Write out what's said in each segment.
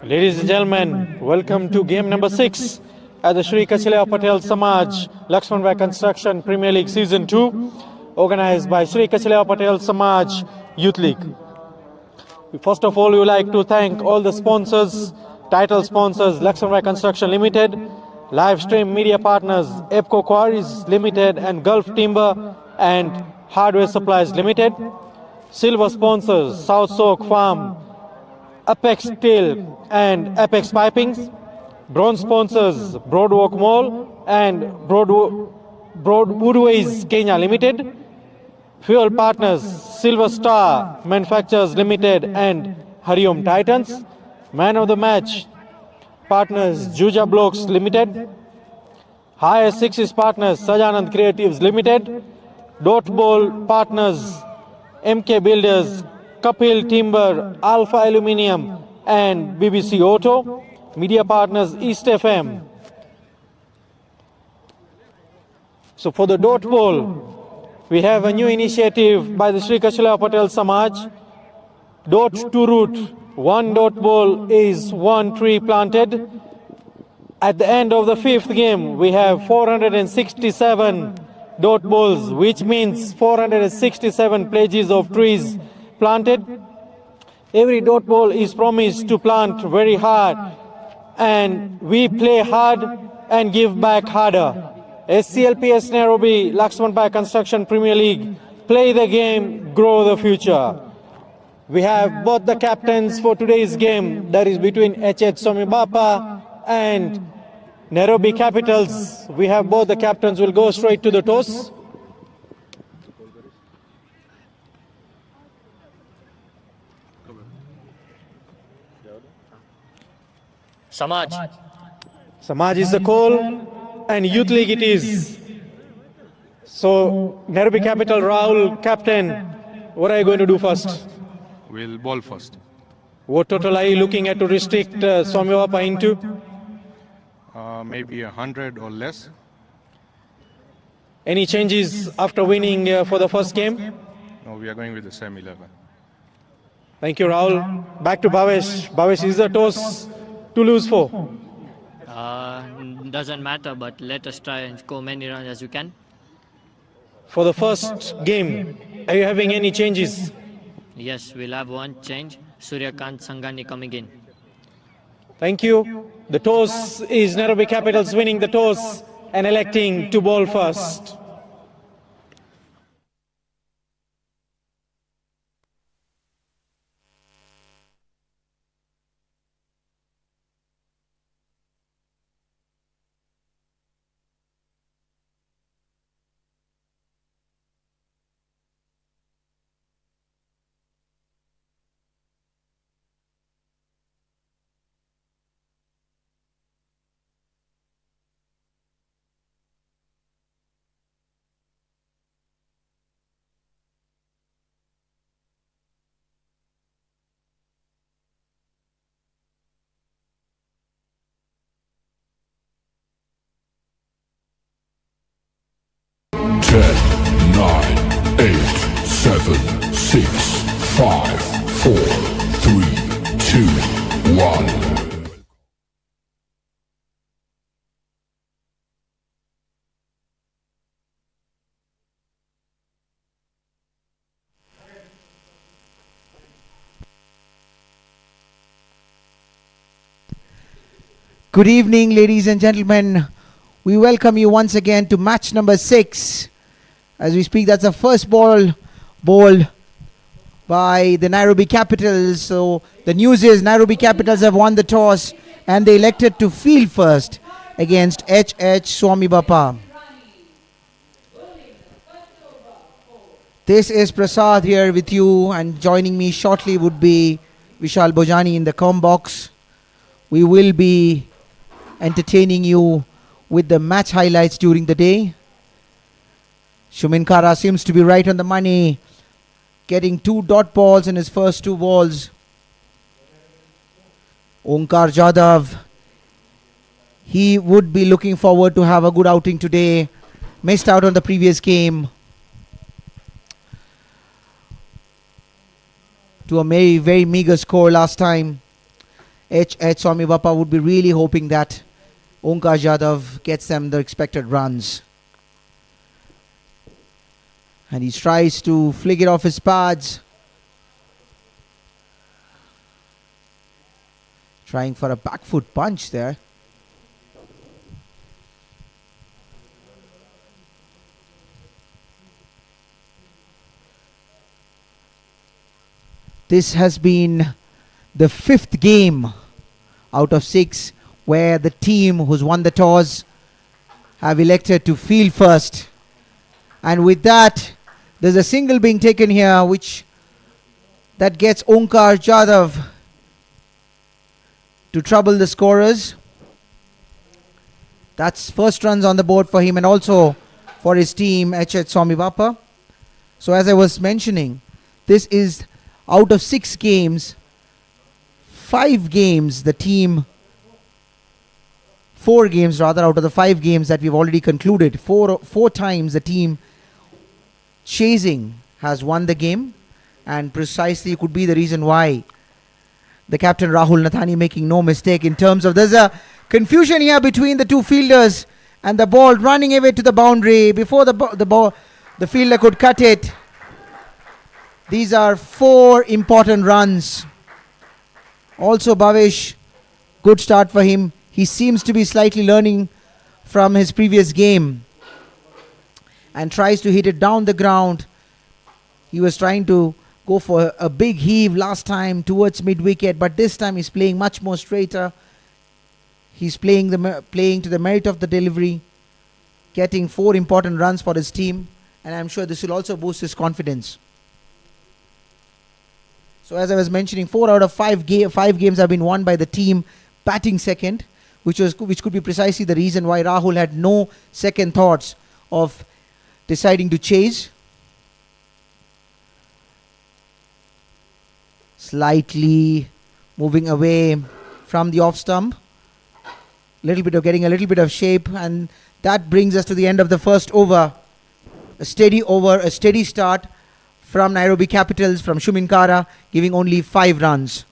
Ladies and gentlemen, welcome to game number 6 at the Sri Patel Samaj LAXMANBHAI Construction Premier League Season 2, organized by Sri Patel Samaj Youth League. First of all, we would like to thank all the sponsors, title sponsors, LAXMANBHAI Construction Limited, live stream media partners, EPCO Quarries Limited and Gulf Timber and Hardware Supplies Limited, silver sponsors, South Soak Farm, Apex Steel and Apex Pipings, bronze sponsors, Broadwalk Mall and Broadwoodways Kenya Limited, fuel partners, Silver Star Manufacturers Limited and Hariom Titans, man of the match partners, Juja Blocks Limited, highest sixes partners, Sajanand Creatives Limited, dot ball partners, MK Builders, Kapil Timber, Alpha Aluminium and BBC Auto, media partners East FM. So for the dot ball, we have a new initiative by the Sri Patel Samaj, dot to root. One dot ball is one tree planted. At the end of the 5th game, we have 467 dot balls, which means 467 pledges of trees planted. Every dot ball is promised to plant very hard, and we play hard and give back harder. SCLPS Nairobi LAXMANBHAI Construction Premier League. Play the game, grow the future. We have both the captains for today's game, that is between Swami Bapa and Nairobi Capitals. We have both the captains. Will go straight to the toss. Samaj. Samaj is the call and Youth League it is. So Nairobi Capital, Rahul, captain, what are you going to do first? We'll ball first. What total are you looking at to restrict Swami Bapa into? Maybe 100 or less. Any changes after winning for the first game? No, we are going with the same 11. Thank you, Rahul. Back to Bhavesh. Bhavesh, is the toss to lose for? Doesn't matter, but let us try and score many runs as we can. For the first game, are you having any changes? Yes, we'll have one change. Suryakant Sangani coming in. Thank you. The toss is Nairobi Capitals winning the toss and electing to bowl first. Ten, nine, 8, 7, 6, 5, 4, 3, 2, 1. Good evening, ladies and gentlemen. We welcome you once again to match number 6. As we speak, that's the first ball bowled by the Nairobi Capitals. So the news is Nairobi Capitals have won the toss and they elected to field first against Swami Bapa. This is Prasad here with you, and joining me shortly would be Vishal Bojani in the comm box. We will be entertaining you with the match highlights during the day. Shumin Kara seems to be right on the money, getting 2 dot balls in his first 2 balls. Onkar Jadhav, he would be looking forward to have a good outing today. Missed out on the previous game to a very, very meager score last time. Swami Bapa would be really hoping that Onkar Jadhav gets them the expected runs. And he tries to flick it off his pads. Trying for a back foot punch there. This has been the 5th game out of 6 where the team who's won the toss have elected to field first. And with that, there's a single being taken here that gets Onkar Jadhav to trouble the scorers. That's first runs on the board for him and also for his team, Swami Bapa. So as I was mentioning, this is out of 6 games, 5 games, the team, 4 games rather, out of the 5 games that we've already concluded, 4 times the team chasing has won the game, and precisely could be the reason why the captain Rahul Nathani making no mistake in terms of, there's a confusion here between the 2 fielders and the ball running away to the boundary before the fielder could cut it. These are 4 important runs. Also Bhavesh, good start for him. He seems to be slightly learning from his previous game and tries to hit it down the ground. He was trying to go for a big heave last time towards mid-wicket, but this time he's playing much more straighter. He's playing to the merit of the delivery, getting 4 important runs for his team, and I'm sure this will also boost his confidence. So as I was mentioning, 4 out of 5 games have been won by the team batting second, which could be precisely the reason why Rahul had no second thoughts of deciding to chase. Slightly moving away from the off stump, getting a little bit of shape, and that brings us to the end of the first over. A steady start from Nairobi Capitals, from Shumin Kara, giving only 5 runs.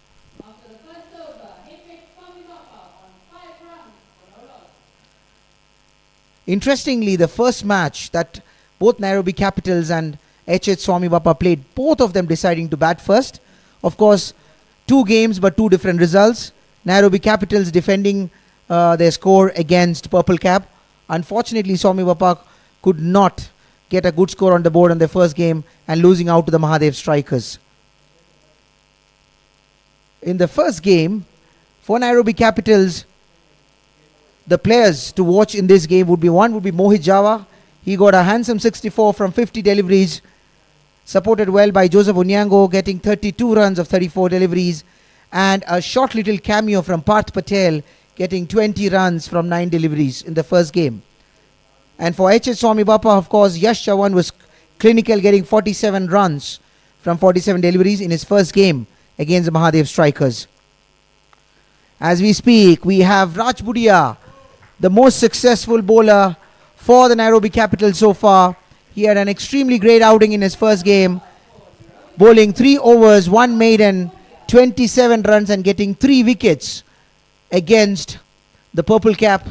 Interestingly, the first match that both Nairobi Capitals and Swami Bapa played, both of them deciding to bat first. Of course, 2 games but 2 different results. Nairobi Capitals defending their score against Purple Cap. Unfortunately, Swami Bapa could not get a good score on the board on their first game and losing out to the Mahadev Strikers. In the first game, for Nairobi Capitals, the players to watch in this game would be Mohit Java. He got a handsome 64 from 50 deliveries, supported well by Joseph Onyango, getting 32 runs of 34 deliveries, and a short little cameo from Parth Patel, getting 20 runs from 9 deliveries in the first game. And for Swami Bapa, of course, Yash Chavan was clinical, getting 47 runs from 47 deliveries in his first game against the Mahadev Strikers. As we speak, we have Raj Budia, the most successful bowler for the Nairobi Capitals so far. He had an extremely great outing in his first game, bowling 3 overs, 1 maiden, 27 runs and getting 3 wickets against the Purple Cap.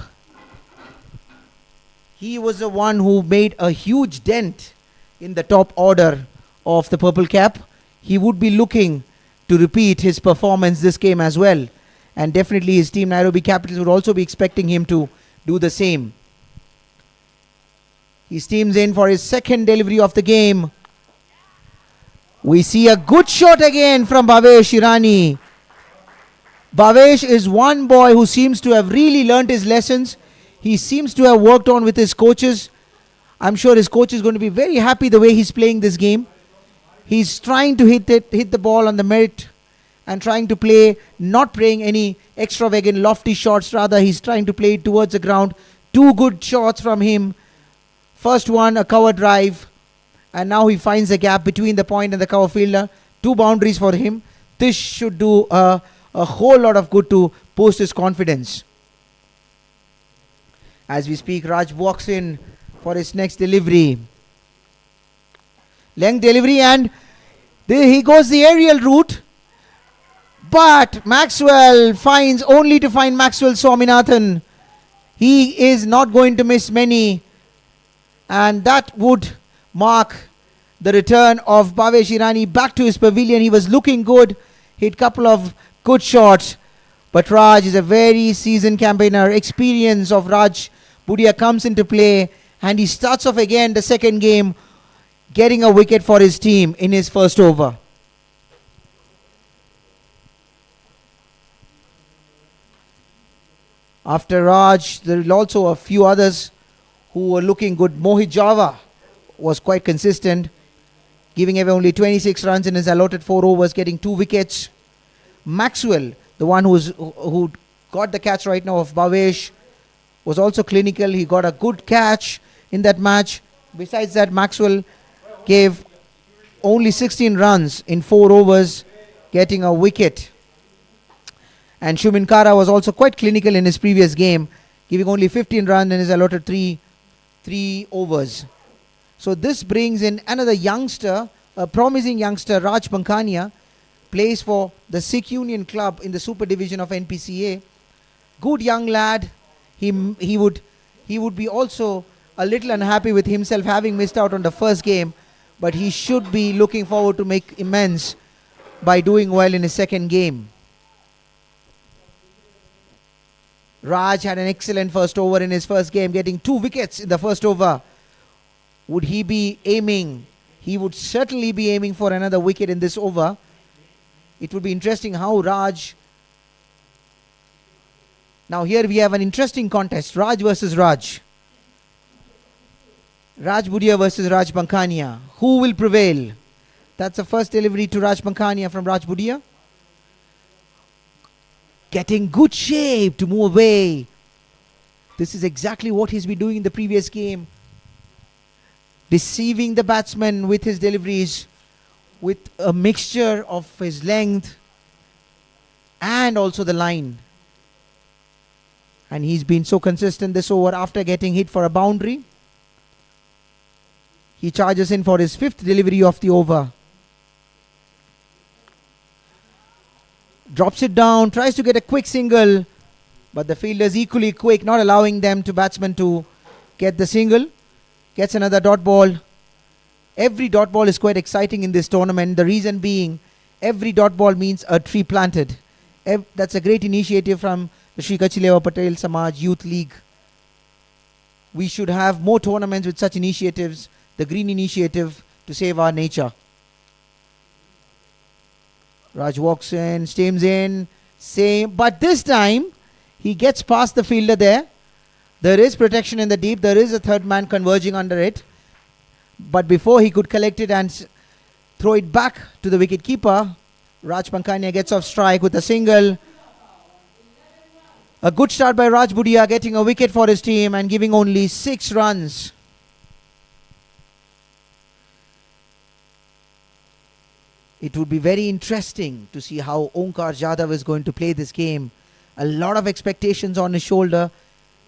He was the one who made a huge dent in the top order of the Purple Cap. He would be looking to repeat his performance this game as well. And definitely his team Nairobi Capitals would also be expecting him to do the same. He steams in for his second delivery of the game. We see a good shot again from Bhavesh Irani. Bhavesh is one boy who seems to have really learnt his lessons. He seems to have worked on with his coaches. I'm sure his coach is going to be very happy the way he's playing this game. He's trying to hit the ball on the merit and trying to play, not playing any extravagant lofty shots. Rather, he's trying to play it towards the ground. 2 good shots from him. First one, a cover drive. And now he finds a gap between the point and the cover fielder. 2 boundaries for him. This should do a whole lot of good to boost his confidence. As we speak, Raj walks in for his next delivery. Length delivery, and there he goes, the aerial route. But Maxwell finds only to find Maxwell Swaminathan. He is not going to miss many. And that would mark the return of Bhavesh Irani back to his pavilion. He was looking good, hit couple of good shots. But Raj is a very seasoned campaigner. Experience of Raj Budia comes into play, and he starts off again the second game, getting a wicket for his team in his first over. After Raj, there are also a few others who were looking good. Mohit Java was quite consistent, giving away only 26 runs in his allotted 4 overs, getting 2 wickets. Maxwell, the one who got the catch right now of Bhavesh, was also clinical. He got a good catch in that match. Besides that, Maxwell gave only 16 runs in 4 overs, getting a wicket. And Shumin Kara was also quite clinical in his previous game, giving only 15 runs in his allotted 3 overs. So this brings in another youngster, a promising youngster, Raj Pankania, plays for the Sikh Union Club in the Super Division of NPCA. Good young lad. He would be also a little unhappy with himself having missed out on the first game, but he should be looking forward to make amends by doing well in his second game. Raj had an excellent first over in his first game, getting 2 wickets in the first over. Would he be aiming? He would certainly be aiming for another wicket in this over. It would be interesting how Raj... Now here we have an interesting contest. Raj versus Raj. Raj Budia versus Raj Pankania. Who will prevail? That's the first delivery to Raj Pankania from Raj Budia. Getting good shape to move away. This is exactly what he's been doing in the previous game. Deceiving the batsman with his deliveries, with a mixture of his length and also the line. And he's been so consistent this over. After getting hit for a boundary, he charges in for his 5th delivery of the over. Drops it down, tries to get a quick single, but the fielder is equally quick, not allowing them to batsman to get the single. Gets another dot ball. Every dot ball is quite exciting in this tournament. The reason being, every dot ball means a tree planted. That's a great initiative from the Sri Kachileva Patel Samaj Youth League. We should have more tournaments with such initiatives. The Green Initiative to save our nature. Raj walks in, steams in, same, but this time he gets past the fielder there. There is protection in the deep. There is a third man converging under it. But before he could collect it and throw it back to the wicket keeper, Raj Pankania gets off strike with a single. A good start by Raj Budia, getting a wicket for his team and giving only 6 runs. It would be very interesting to see how Onkar Jadhav is going to play this game. A lot of expectations on his shoulder.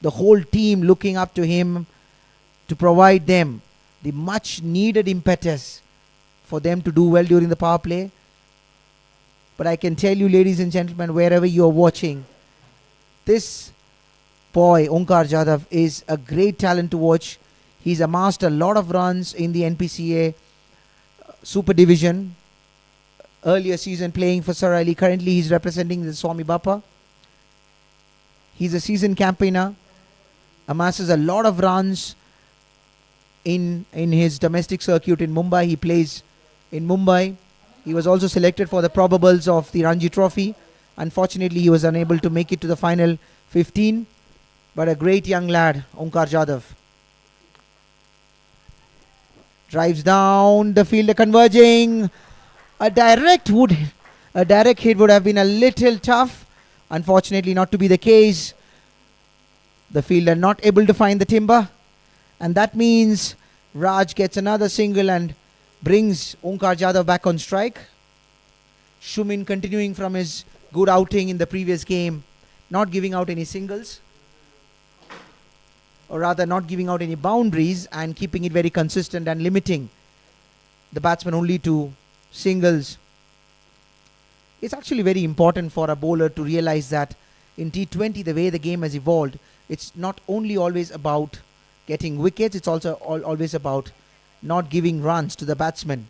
The whole team looking up to him to provide them the much needed impetus for them to do well during the power play. But I can tell you, ladies and gentlemen, wherever you are watching, this boy, Onkar Jadhav, is a great talent to watch. He's amassed a lot of runs in the NPCA Super Division. Earlier season playing for Saraili. Currently he's representing the Swami Bapa. He's a seasoned campaigner. Amasses a lot of runs in his domestic circuit in Mumbai. He plays in Mumbai. He was also selected for the probables of the Ranji Trophy. Unfortunately, he was unable to make it to the final 15. But a great young lad, Onkar Jadhav. Drives down, the fielder converging. A direct hit would have been a little tough. Unfortunately, not to be the case. The fielder not able to find the timber. And that means Raj gets another single and brings Onkar Jadhav back on strike. Shumin continuing from his good outing in the previous game, not giving out any singles, or rather not giving out any boundaries, and keeping it very consistent and limiting the batsman only to singles. It's actually very important for a bowler to realize that in T20, the way the game has evolved, it's not only always about getting wickets, it's also always about not giving runs to the batsman.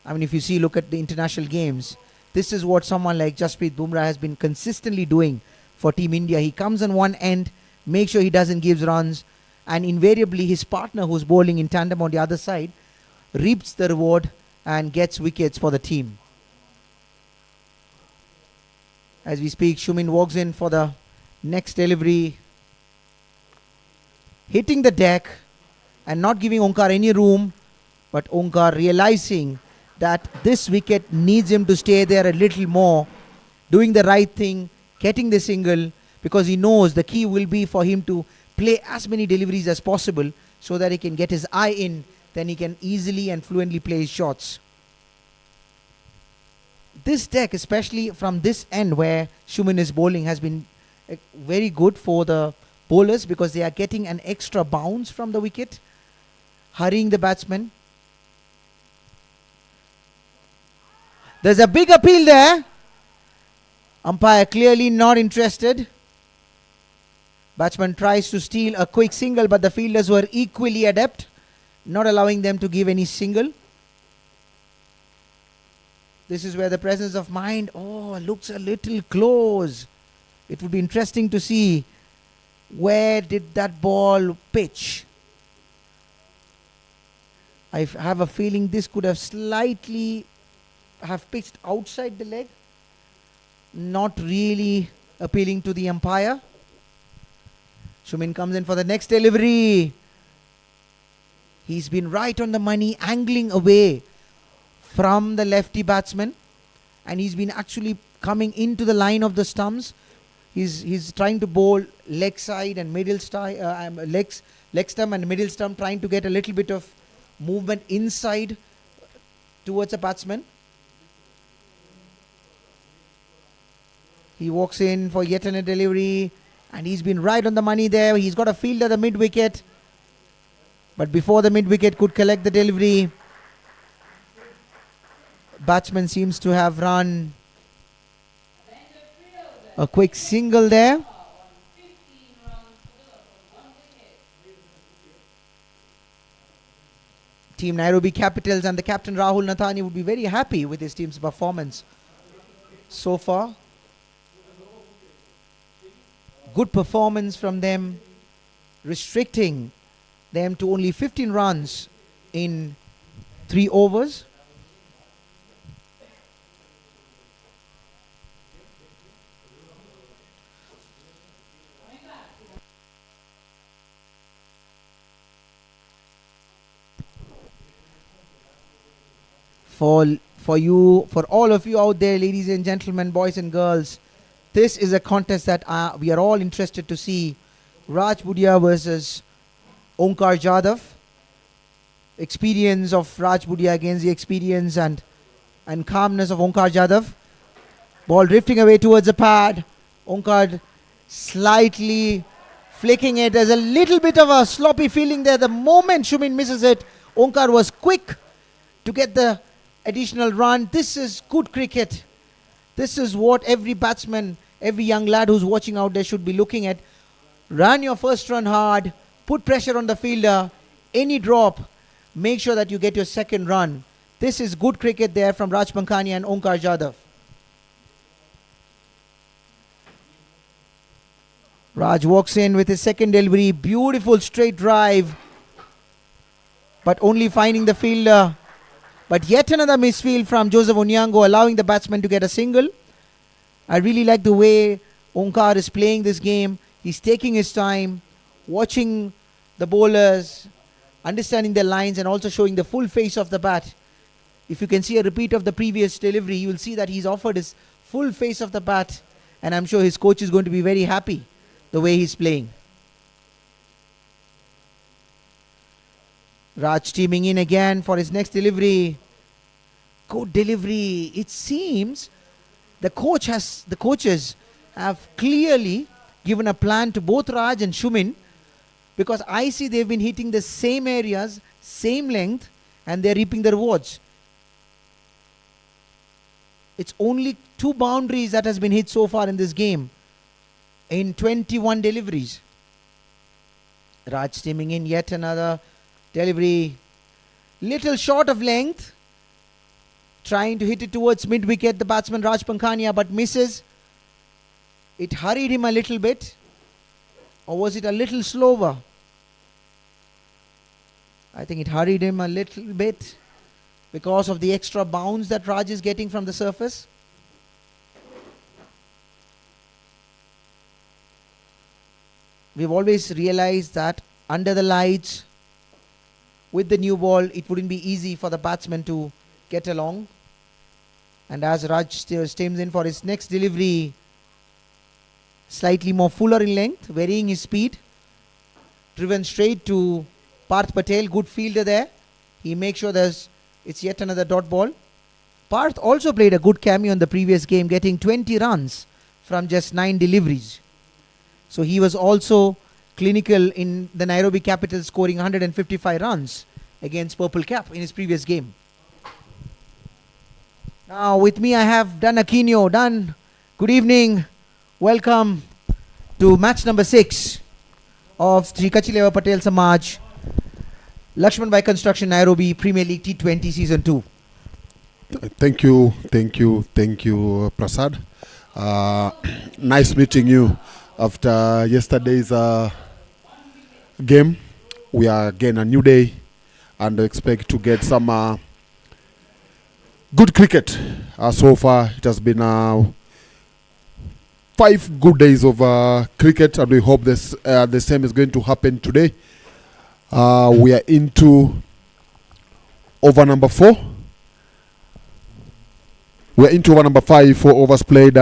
I mean, if you see, look at the international games, this is what someone like Jasprit Bumrah has been consistently doing for Team India. He comes on one end, makes sure he doesn't give runs, and invariably his partner who's bowling in tandem on the other side reaps the reward and gets wickets for the team. As we speak, Shumin walks in for the next delivery, hitting the deck and not giving Onkar any room, but Onkar realizing that this wicket needs him to stay there a little more, doing the right thing, getting the single, because he knows the key will be for him to play as many deliveries as possible so that he can get his eye in, then he can easily and fluently play his shots. This deck, especially from this end where Shumin is bowling, has been very good for the bowlers because they are getting an extra bounce from the wicket, hurrying the batsman. There's a big appeal there. Umpire clearly not interested. Batsman tries to steal a quick single, but the fielders were equally adept, not allowing them to give any single. This is where the presence of mind, looks a little close. It would be interesting to see where did that ball pitch. I have a feeling this could have slightly have pitched outside the leg. Not really appealing to the umpire. Shumin comes in for the next delivery. He's been right on the money, angling away from the lefty batsman, and he's been actually coming into the line of the stumps. He's trying to bowl leg side and middle leg stump and middle stump, trying to get a little bit of movement inside towards a batsman. He walks in for yet another delivery, and he's been right on the money there. He's got a fielder at the mid wicket, but before the mid wicket could collect the delivery, batsman seems to have run a quick single there. Team Nairobi Capitals and the captain Rahul Nathani would be very happy with his team's performance so far. Good performance from them, restricting them to only 15 runs in 3 overs. For all of you out there, ladies and gentlemen, boys and girls, this is a contest that we are all interested to see. Raj Budia versus Onkar Jadhav. Experience of Raj Budia against the experience and calmness of Onkar Jadhav. Ball drifting away towards the pad. Onkar slightly flicking it. There's a little bit of a sloppy feeling there. The moment Shumin misses it, Onkar was quick to get the additional run. This is good cricket. This is what every batsman, every young lad who's watching out there should be looking at. Run your first run hard, put pressure on the fielder, any drop, make sure that you get your second run. This is good cricket there from Raj Pankhania and Onkar Jadhav. Raj walks in with his second delivery, beautiful straight drive, but only finding the fielder. But yet another misfield from Joseph Onyango, allowing the batsman to get a single. I really like the way Onkar is playing this game. He's taking his time, watching the bowlers, understanding their lines, and also showing the full face of the bat. If you can see a repeat of the previous delivery, you will see that he's offered his full face of the bat, and I'm sure his coach is going to be very happy the way he's playing. Raj teaming in again for his next delivery. Good delivery. It seems the coaches have clearly given a plan to both Raj and Shumin, because I see they've been hitting the same areas, same length, and they're reaping the rewards. It's only 2 boundaries that has been hit so far in this game in 21 deliveries. Raj steaming in yet another delivery, little short of length, trying to hit it towards mid-wicket, the batsman Raj Pankhania, but misses. It hurried him a little bit, or was it a little slower? I think it hurried him a little bit because of the extra bounce that Raj is getting from the surface. We've always realized that under the lights, with the new ball, it wouldn't be easy for the batsman to get along. And as Raj steams in for his next delivery, slightly more fuller in length, varying his speed, driven straight to Parth Patel, good fielder there. He makes sure it's yet another dot ball. Parth also played a good cameo in the previous game, getting 20 runs from just 9 deliveries. So he was also clinical in the Nairobi Capitals, scoring 155 runs against Purple Cap in his previous game. Now with me I have Dan Aquino. Dan, good evening. Welcome to match number 6 of Sri Kachileva Patel Samaj, LAXMANBHAI Construction Nairobi Premier League T20 Season 2. Thank you, Prasad. Nice meeting you after yesterday's game. We are again a new day and expect to get some good cricket. So far, it has been 5 good days of cricket, and we hope the same is going to happen today. We are into over number 4. We're into over number 5, 4 overs played.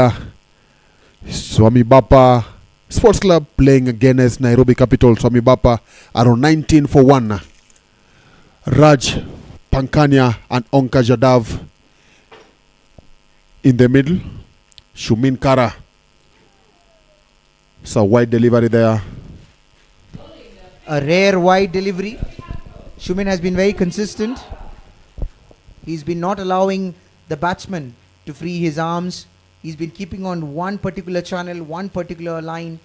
Swami Bapa Sports Club playing against Nairobi Capitals. Swami Bapa are on 19 for 1. Raj Pankhania and Onka Jadav in the middle. Shumin Kara. So wide delivery there. A rare wide delivery. Shumin has been very consistent. He's been not allowing the batsman to free his arms. He's been keeping on one particular channel, one particular line.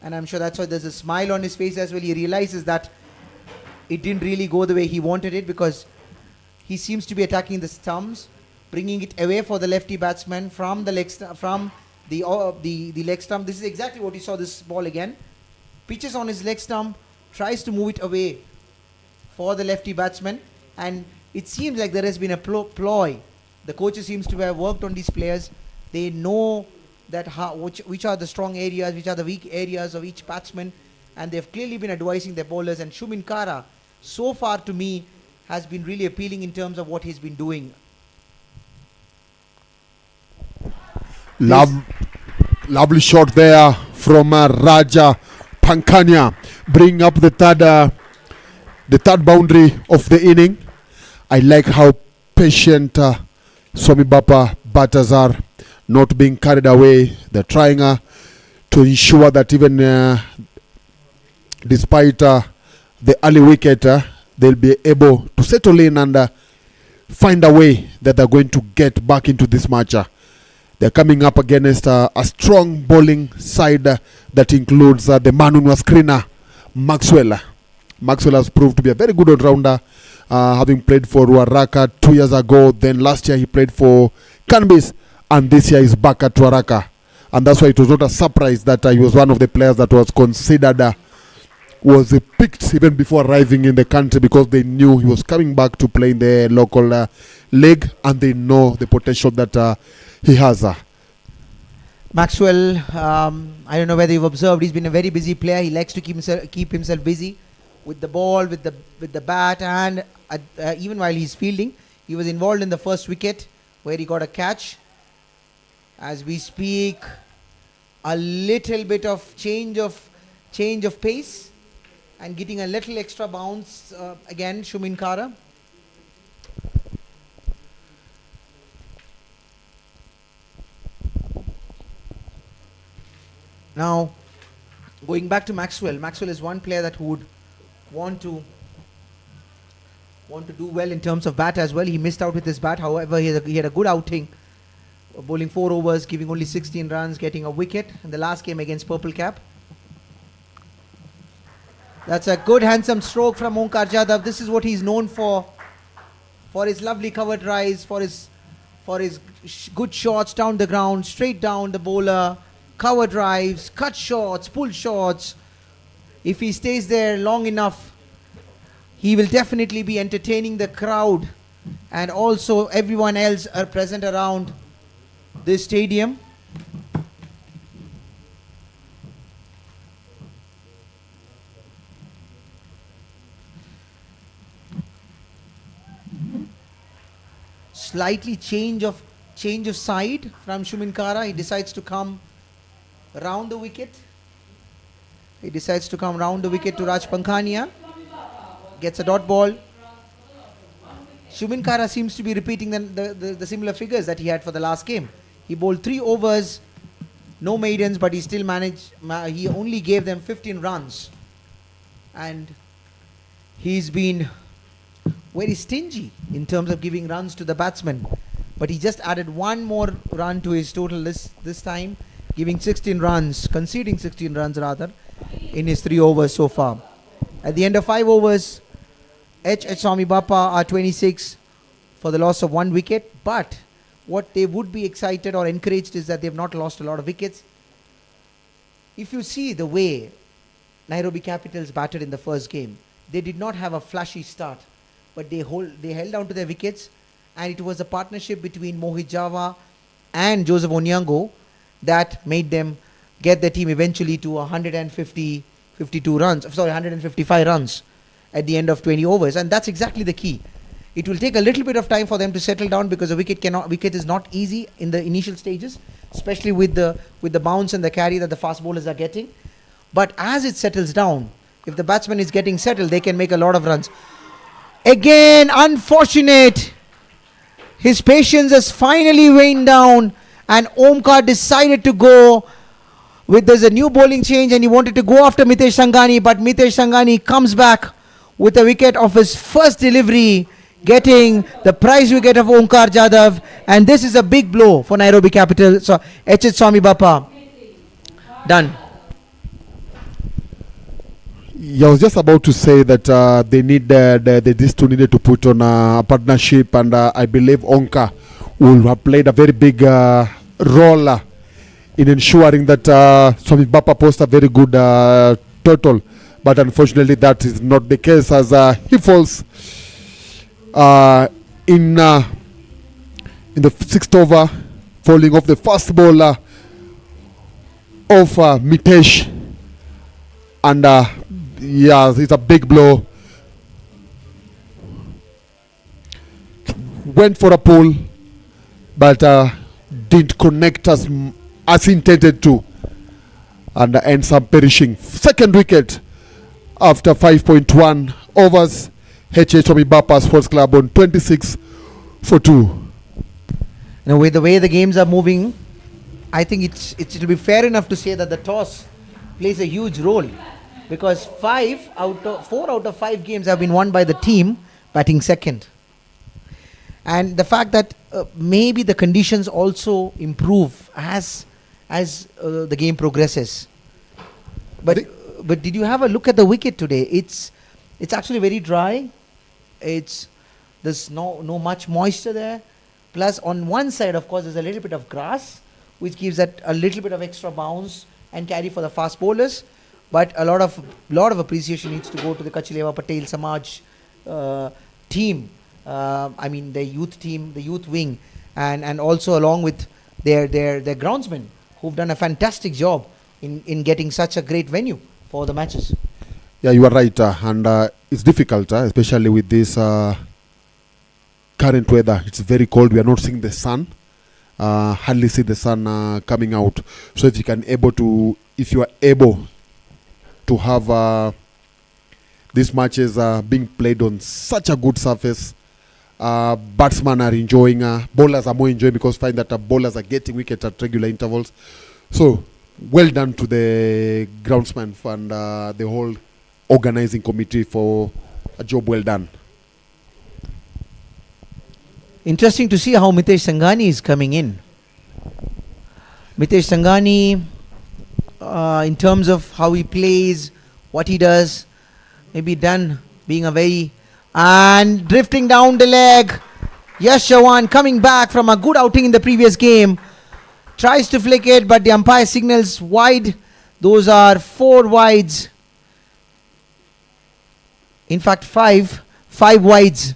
And I'm sure that's why there's a smile on his face as well. He realizes that it didn't really go the way he wanted it, because he seems to be attacking the stumps, bringing it away for the lefty batsman from the leg the leg stump. This is exactly what he saw this ball again. Pitches on his leg stump, tries to move it away for the lefty batsman, and it seems like there has been a ploy. The coaches seems to have worked on these players. They know that which are the strong areas, which are the weak areas of each batsman, and they've clearly been advising their bowlers. And Shumin Kara, so far to me, has been really appealing in terms of what he's been doing. Lovely shot there from Raja Pankhania, bring up the third boundary of the inning. I like how patient Swami Bapa batters are, not being carried away. They're trying to ensure that even despite the early wicket, they'll be able to settle in and find a way that they're going to get back into this match. They're coming up against a strong bowling side that includes the man who was screener, Maxwell. Maxwell has proved to be a very good all-rounder, having played for Waraka 2 years ago. Then last year he played for Canbis, and this year he's back at Waraka. And that's why it was not a surprise that he was one of the players that was considered, was picked even before arriving in the country, because they knew he was coming back to play in the local league, and they know the potential that he has. Maxwell, I don't know whether you've observed, he's been a very busy player. He likes to keep himself busy with the ball, with the bat, and even while he's fielding. He was involved in the first wicket where he got a catch. As we speak, a little bit of change of pace and getting a little extra bounce again, Shumin Kara. Now, going back to Maxwell. Maxwell is one player that would want to do well in terms of bat as well. He missed out with his bat. However, he had a good outing bowling 4 overs, giving only 16 runs, getting a wicket in the last game against Purple Cap. That's a good handsome stroke from Onkar Jadhav. This is what he's known for his lovely cover drives, for his good shots down the ground, straight down the bowler, cover drives, cut shots, pull shots. If he stays there long enough, he will definitely be entertaining the crowd and also everyone else are present around this stadium. Slightly change of side from Shuminkara. He decides to come round the wicket. He decides to come round the wicket to Raj Pankhania. Gets a dot ball. Shuminkara seems to be repeating the similar figures that he had for the last game. He bowled 3 overs, no maidens, but he still managed, he only gave them 15 runs. And he's been very stingy in terms of giving runs to the batsmen. But he just added one more run to his total this time, giving 16 runs, conceding 16 runs rather, in his 3 overs so far. At the end of 5 overs, Swami Bapa are 26 for the loss of 1 wicket. But what they would be excited or encouraged is that they have not lost a lot of wickets. If you see the way Nairobi Capitals batted in the first game, they did not have a flashy start, but they held down to their wickets, and it was a partnership between Mohit Java and Joseph Onyango that made them get their team eventually to 155 runs at the end of 20 overs, and that's exactly the key. It will take a little bit of time for them to settle down because the wicket is not easy in the initial stages, especially with the bounce and the carry that the fast bowlers are getting. But as it settles down, if the batsman is getting settled, they can make a lot of runs. Again, unfortunate. His patience has finally waned down, and Omkar decided to go with, there's a new bowling change, and he wanted to go after Mitesh Sangani, but Mitesh Sangani comes back with a wicket of his first delivery, getting the prize wicket of Onkar Jadhav, and this is a big blow for Nairobi Capitals. So, Swami Bapa done. Yeah, I was just about to say that these two needed to put on a partnership, and I believe Onka will have played a very big role in ensuring that Swami Bapa posts a very good total. But unfortunately, that is not the case, as he falls in the 6th over, falling off the fast bowler of Mitesh, and yeah, it's a big blow. Went for a pull, but didn't connect as intended to, and ends up perishing. Second wicket after 5.1 overs. Swami Bapa Sports Club on 26 for 2. Now, with the way the games are moving, I think it'll be fair enough to say that the toss plays a huge role, because 4 out of 5 games have been won by the team batting second. And the fact that maybe the conditions also improve as the game progresses. But did you have a look at the wicket today? It's actually very dry. There's no much moisture there. Plus, on one side, of course, there's a little bit of grass, which gives that a little bit of extra bounce and carry for the fast bowlers. But a lot of appreciation needs to go to the Kachileva Patel Samaj team. I mean, the youth team, the youth wing, and also along with their groundsmen, who've done a fantastic job in getting such a great venue for the matches. Yeah, you are right, and it's difficult, especially with this current weather. It's very cold. We are not seeing the sun. Hardly see the sun coming out. So if you are able to have these matches being played on such a good surface, batsmen are enjoying, bowlers are more enjoying, because find that bowlers are getting wickets at regular intervals. So well done to the groundsman and the whole organizing committee for a job well done. Interesting to see how Mitesh Sangani is coming in. Mitesh Sangani, in terms of how he plays, what he does, maybe done being a very... And drifting down the leg. Yash Chavan coming back from a good outing in the previous game. Tries to flick it, but the umpire signals wide. Those are 4 wides. In fact, 5 wides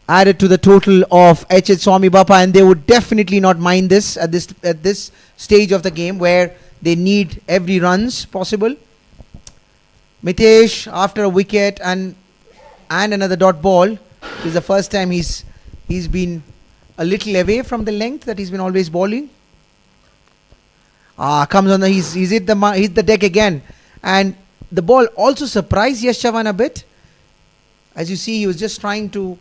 added to the total of Swami Bapa, and they would definitely not mind this at this stage of the game where they need every runs possible. Mitesh, after a wicket and another dot ball, this is the first time he's been a little away from the length that he's been always bowling. Comes on he's hit the deck again, and the ball also surprised Yash Chavan a bit. As you see, he was just trying to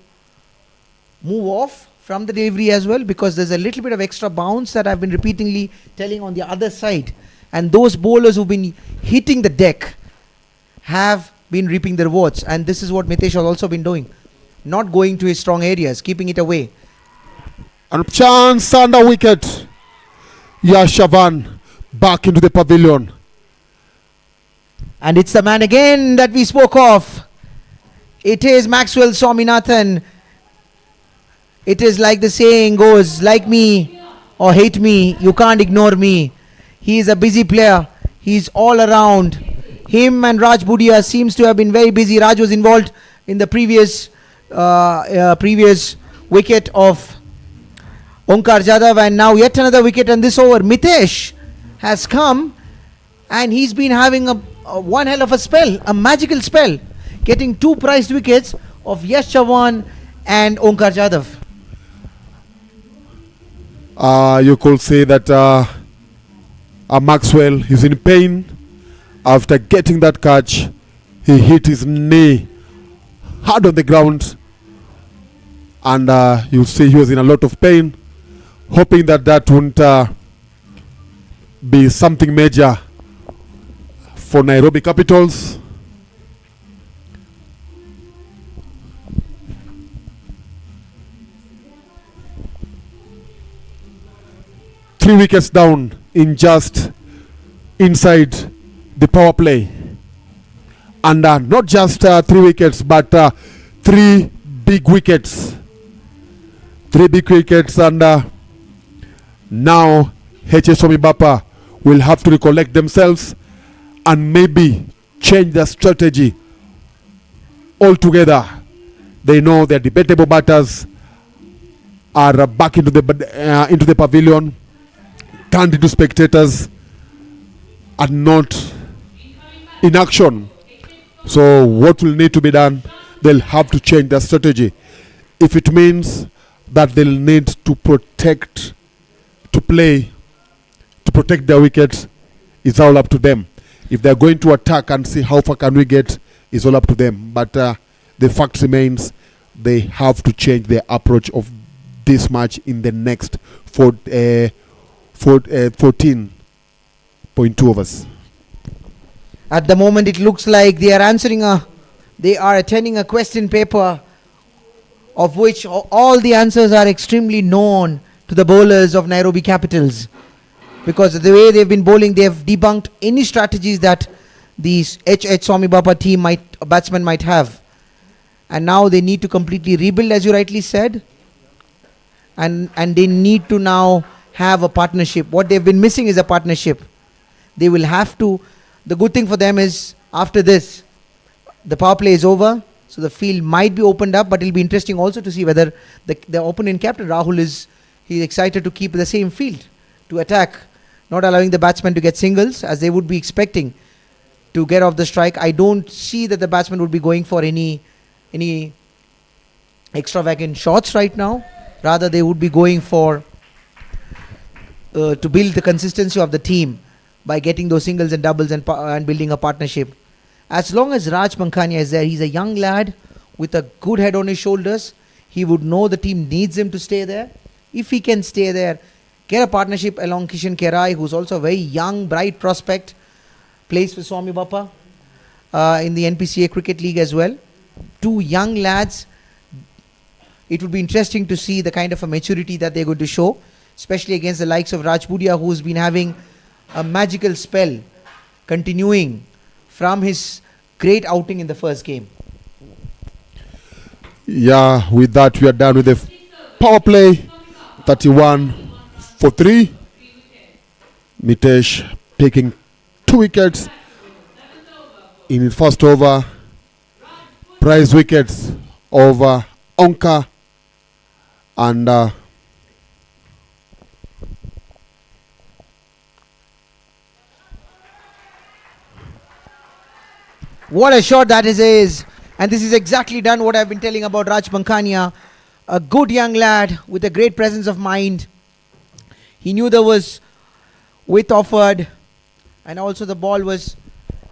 move off from the delivery as well, because there's a little bit of extra bounce that I've been repeatedly telling on the other side, and those bowlers who've been hitting the deck have been reaping the rewards, and this is what Mitesh has also been doing, not going to his strong areas, keeping it away. And chance under wicket. Yash Chavan back into the pavilion. And it's the man again that we spoke of. It is Maxwell Swaminathan. It is like the saying goes, like me or hate me, you can't ignore me. He is a busy player. He's all around. Him and Raj Budia seems to have been very busy. Raj was involved in the previous wicket of Onkar Jadhav, and now yet another wicket in this over. Mitesh has come, and he's been having a one hell of a spell, a magical spell, getting 2 prized wickets of Yash Chavan and Onkar Jadhav. You could say that Maxwell is in pain. After getting that catch, he hit his knee hard on the ground, and you see he was in a lot of pain, hoping that wouldn't be something major for Nairobi Capitals. Three wickets down in just inside the power play, and not just 3 wickets, but 3 big wickets. 3 big wickets, and now Swami Bapa will have to recollect themselves and maybe change their strategy altogether. They know their debatable batters are back into the pavilion, turned into spectators, and not in action. So what will need to be done? They'll have to change their strategy. If it means that they'll need to protect their wickets, it's all up to them. If they're going to attack and see how far can we get, it's all up to them. But the fact remains, they have to change their approach of this match in the next 14.2 overs. At the moment, it looks like they are attending a question paper, of which all the answers are extremely known to the bowlers of Nairobi Capitals, because of the way they've been bowling, they have debunked any strategies that the Swami Bapa batsmen might have, and now they need to completely rebuild, as you rightly said, and they need to now have a partnership. What they've been missing is a partnership. They will have to. The good thing for them is, after this, the power play is over, so the field might be opened up, but it'll be interesting also to see whether the opponent captain Rahul he's excited to keep the same field to attack, not allowing the batsmen to get singles as they would be expecting to get off the strike. I don't see that the batsmen would be going for any extravagant shots right now. Rather, they would be going for to build the consistency of the team by getting those singles and doubles and building a partnership. As long as Raj Pankhania is there, he's a young lad with a good head on his shoulders. He would know the team needs him to stay there. If he can stay there, get a partnership along Kishan Kerai, who's also a very young, bright prospect, plays for Swami Bapa in the NPCA Cricket League as well. 2 young lads. It would be interesting to see the kind of a maturity that they're going to show. especially against the likes of Raj Budia, who's been having a magical spell, continuing from his great outing in the first game. Yeah, with that we are done with the power play. 31 for 3. Mitesh taking 2 wickets in his first over. Prize wickets over Onka and what a shot that is. And this is exactly done what I've been telling about Raj Bankania. A good young lad with a great presence of mind. He knew there was width offered, and also the ball was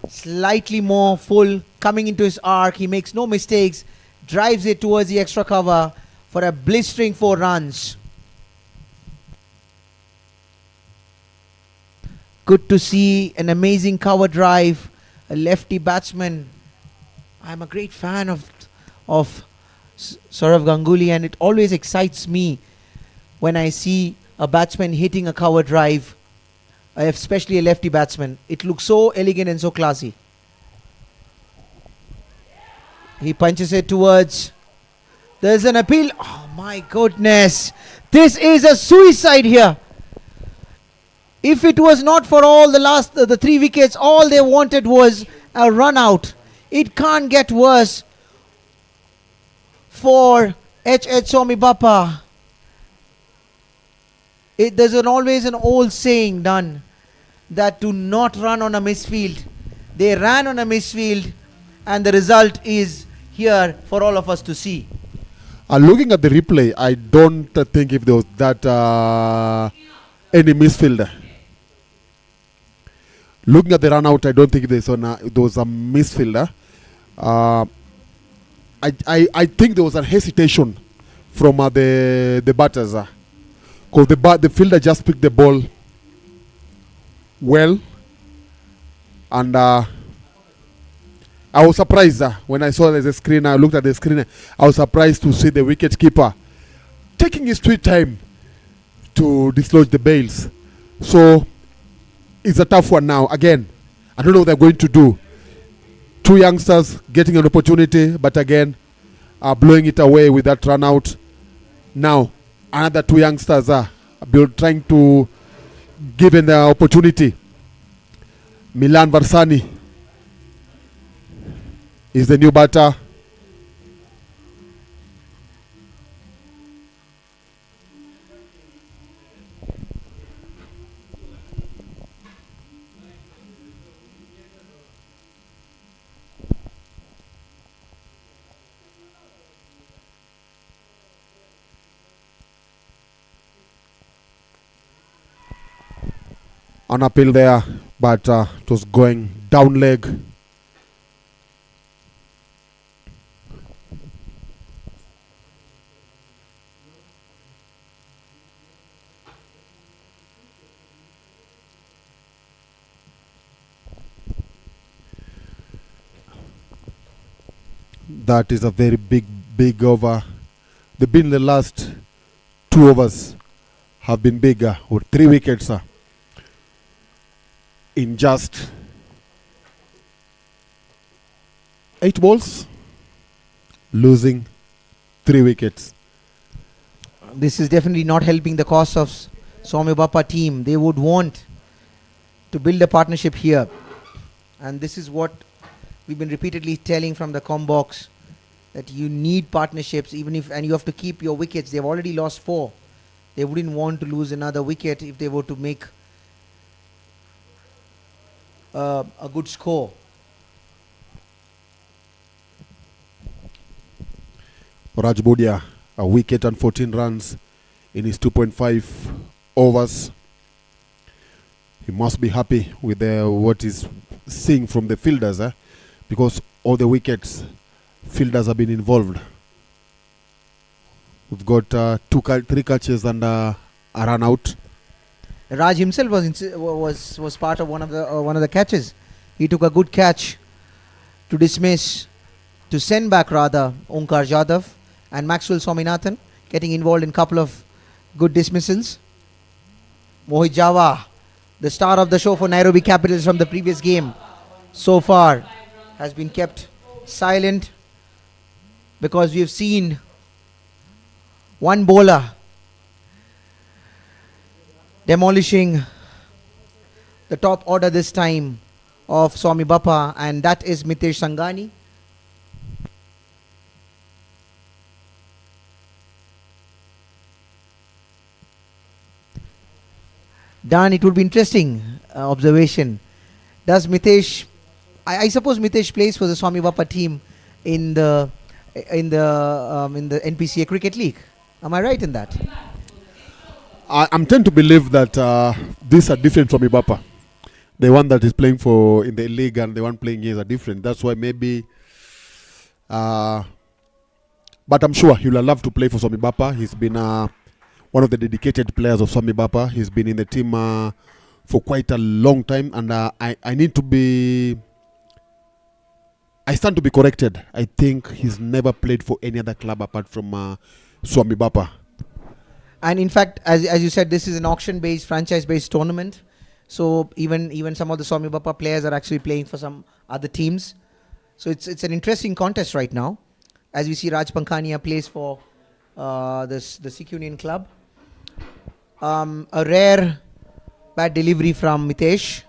slightly more full coming into his arc. He makes no mistakes, drives it towards the extra cover for a blistering 4 runs. Good to see an amazing cover drive, a lefty batsman. I'm a great fan of Saurav Ganguly, and it always excites me when I see a batsman hitting a cover drive, especially a lefty batsman. It looks so elegant and so classy. He punches it towards. There's an appeal. Oh my goodness. This is a suicide here. If it was not for all the 3 wickets, all they wanted was a run out. It can't get worse for Swami Bapa. There's always an old saying done that do not run on a misfield. They ran on a misfield, and the result is here for all of us to see. looking at the replay, I don't think if there was that any misfielder. Looking at the run out, I don't think there was a misfielder. I think there was a hesitation from the batters, because the fielder just picked the ball well, and I was surprised when I saw the screen. I looked at the screen. I was surprised to see the wicket keeper taking his sweet time to dislodge the bails. So it's a tough one now. Again, I don't know what they're going to do. 2 youngsters getting an opportunity, but again, blowing it away with that run out. Now, another 2 youngsters are trying to give them the opportunity. Milan Varsani is the new batter. On appeal there, but it was going down leg. That is a very big over. The last 2 overs have been bigger, with 3 wickets in just 8 balls, losing 3 wickets. This is definitely not helping the cause of Swami Bapa team. They would want to build a partnership here, and this is what we've been repeatedly telling from the com box, that you need partnerships, and you have to keep your wickets. They've already lost 4. They wouldn't want to lose another wicket if they were to make a good score. Raj Budia, a wicket and 14 runs in his 2.5 overs. He must be happy with what he's seeing from the fielders, because all the wickets, fielders have been involved. We've got 3 catches and a run out. Raj himself was part of one of the catches. He took a good catch to send back rather Onkar Jadhav and Maxwell Swaminathan, getting involved in a couple of good dismissals. Mohit Java, the star of the show for Nairobi Capitals from the previous game, so far has been kept silent because we have seen one bowler demolishing the top order this time of Swami Bapa, and that is Mitesh Sangani. Dan, it would be interesting observation. Does Mitesh? I suppose Mitesh plays for the Swami Bapa team in the NPCA Cricket League. Am I right in that? I'm tend to believe that these are different from Ibapa. The one that is playing for in the league and the one playing here are different. That's why maybe. But I'm sure he'll love to play for Swami Bapa. He's been one of the dedicated players of Swami Bapa. He's been in the team for quite a long time, and I need to be. I stand to be corrected. I think he's never played for any other club apart from Swami Bapa. And in fact, as you said, this is an auction-based, franchise-based tournament. So even some of the Swami Bapa players are actually playing for some other teams. So it's an interesting contest right now. As we see, Raj Pankhania plays for the Sikh Union Club. A rare bad delivery from Mitesh,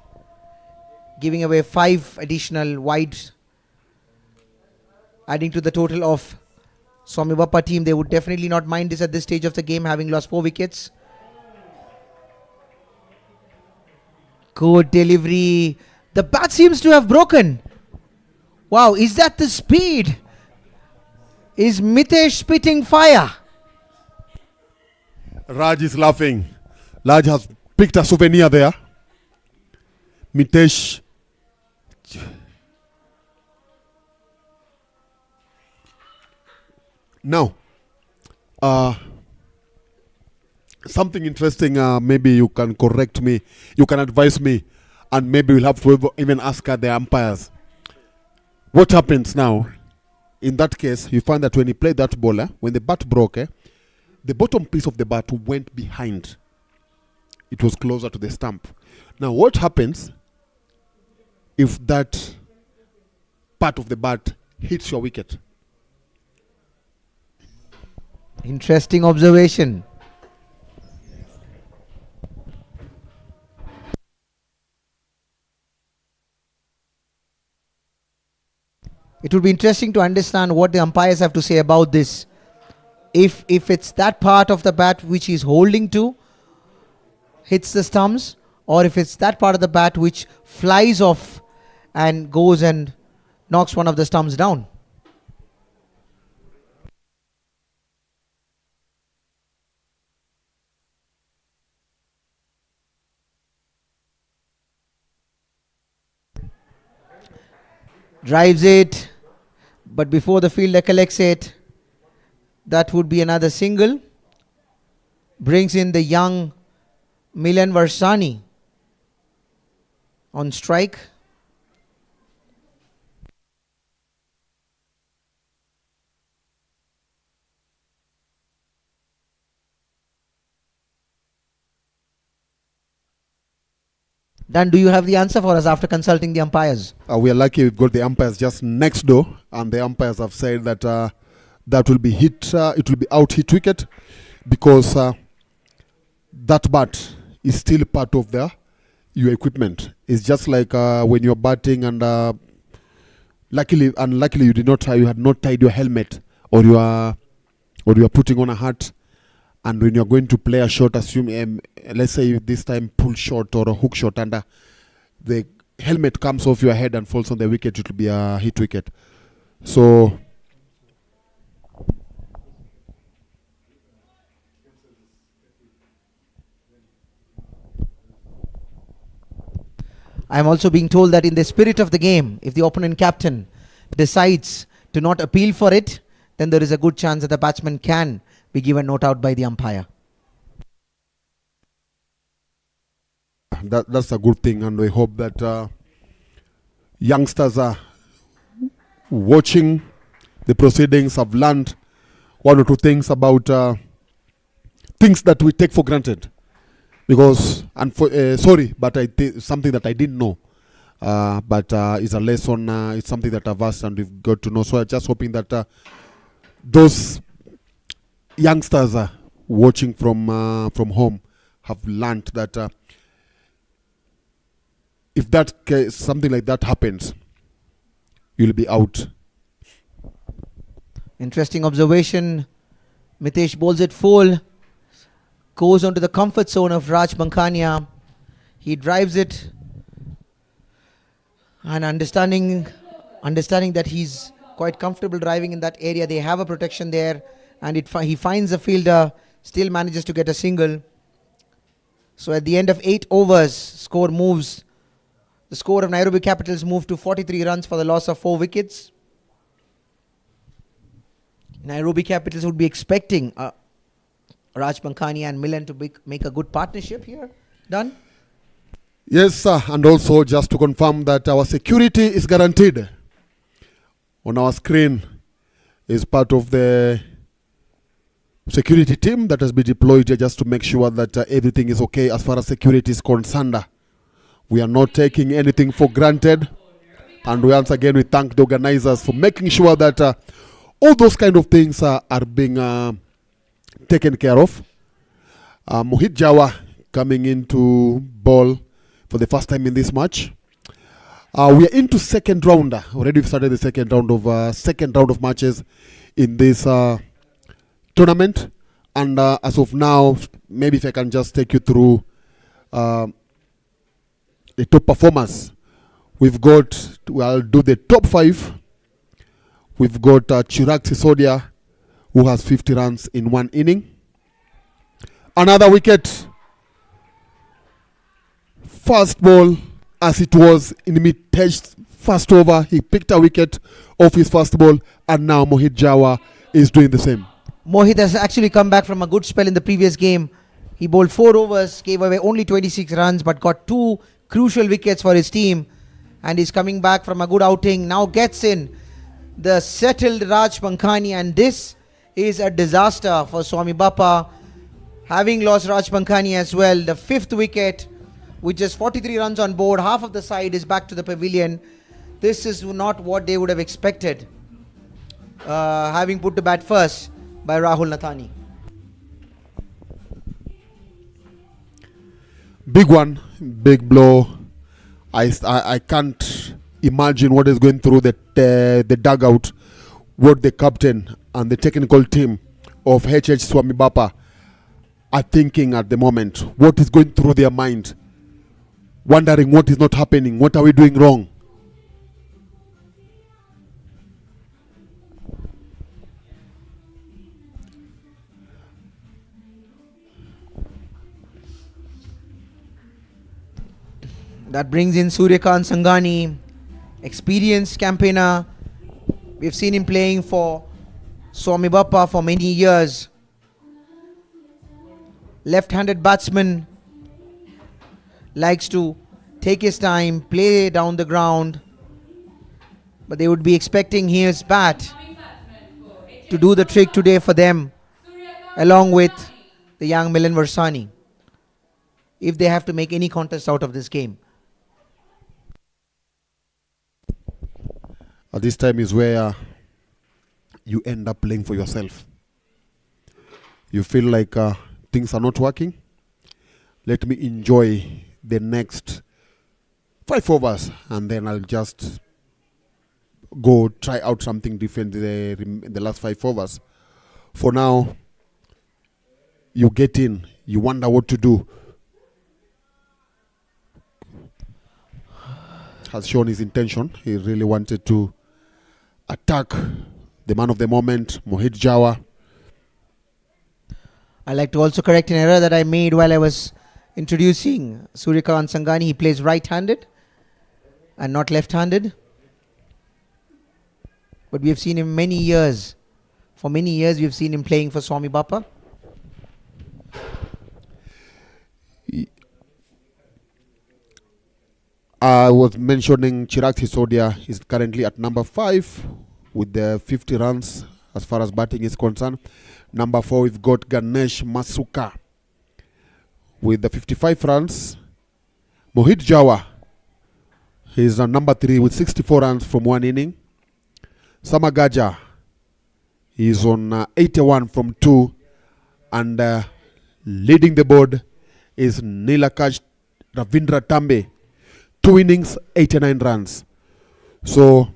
giving away 5 additional wides, adding to the total of Swami Bapa team. They would definitely not mind this at this stage of the game, having lost 4 wickets. Good delivery. The bat seems to have broken. Wow, is that the speed? Is Mitesh spitting fire? Raj is laughing. Raj has picked a souvenir there. Mitesh. Now, something interesting, maybe you can correct me, you can advise me, and maybe we'll have to even ask the umpires. What happens now? In that case, you find that when he played that bowler, when the bat broke, the bottom piece of the bat went behind. It was closer to the stump. Now, what happens if that part of the bat hits your wicket? Interesting observation. It would be interesting to understand what the umpires have to say about this. If it's that part of the bat which he's holding to hits the stumps, or if it's that part of the bat which flies off and goes and knocks one of the stumps down. Drives it, but before the fielder collects it, that would be another single. Brings in the young Milan Varsani on strike. Dan, do you have the answer for us after consulting the umpires? We are lucky we've got the umpires just next door, and the umpires have said that that will be hit. It will be out hit wicket because that bat is still part of your equipment. It's just like when you're batting, and unluckily you had not tied your helmet, or you are putting on a hat. And when you're going to play a shot, assume, let's say this time pull shot or a hook shot, and the helmet comes off your head and falls on the wicket, it will be a hit wicket. So, I'm also being told that in the spirit of the game, if the opponent captain decides to not appeal for it, then there is a good chance that the batsman can be given not out by the umpire. that's a good thing, and we hope that youngsters are watching the proceedings, have learned one or two things about things that we take for granted. because sorry, but something that I didn't know. But it's a lesson. It's something that I've asked and we've got to know. So I'm just hoping that those youngsters watching from home have learned that if something like that happens, you'll be out. Interesting observation. Mitesh bowls it full. Goes onto the comfort zone of Raj Bankania. He drives it. And understanding that he's quite comfortable driving in that area. They have a protection there. And he finds a fielder. Still manages to get a single. So at the end of 8 overs, the score of Nairobi Capitals moved to 43 runs for the loss of 4 wickets. Nairobi Capitals would be expecting Raj Bankania and Millen to make a good partnership here. Done? Yes, and also just to confirm that our security is guaranteed. On our screen is part of the security team that has been deployed here just to make sure that everything is okay as far as security is concerned. We are not taking anything for granted. And once again, we thank the organizers for making sure that all those kind of things are being taken care of. Mohit Jawa coming into ball for the first time in this match. We are into second round. Already we've started the second round of matches in this tournament. And as of now, maybe if I can just take you through the top performers. I'll do the top 5. We've got Chirag Sisodia, who has 50 runs in 1 inning. Another wicket. First ball, as it was in Mitesh's first over, he picked a wicket off his first ball, and now Mohit Jawa is doing the same. Mohit has actually come back from a good spell in the previous game. He bowled 4 overs, gave away only 26 runs, but got 2 crucial wickets for his team. And he's coming back from a good outing. Now gets in the settled Raj Bankania, and this is a disaster for Swami Bapa. Having lost Raj Bankania as well, the 5th wicket, with just 43 runs on board, half of the side is back to the pavilion. This is not what they would have expected, having put to bat first by Rahul Nathani. Big one, big blow. I can't imagine what is going through the dugout, what the captain and the technical team of HH Swami Bapa are thinking at the moment. What is going through their mind? Wondering what is not happening. What are we doing wrong? That brings in Suryakant Sanghani, experienced campaigner. We've seen him playing for Swami Bapa for many years. Left-handed batsman, likes to take his time, play down the ground. But they would be expecting his bat to do the trick today for them, along with the young Milan Varsani, if they have to make any contest out of this game. This time is where you end up playing for yourself. You feel like things are not working. Let me enjoy the next 5 overs, and then I'll just go try out something different in the last 5 overs. For now, you get in, you wonder what to do. Has shown his intention. He really wanted to attack the man of the moment, Mohit Jawa. I'd like to also correct an error that I made while I was introducing Suryakant Sanghani. He plays right-handed and not left-handed. But we have seen him many years. For many years, we have seen him playing for Swami Bapa. I was mentioning Chirag Sisodia is currently at number 5 with the 50 runs as far as batting is concerned. Number 4, we've got Ganesh Masuka with the 55 runs. Mohit Jawa, he's on number 3 with 64 runs from one inning. Samagaja, he's on 81 from 2. And leading the board is Nilakash Ravindra Tambe. 2 innings, 89 runs. So,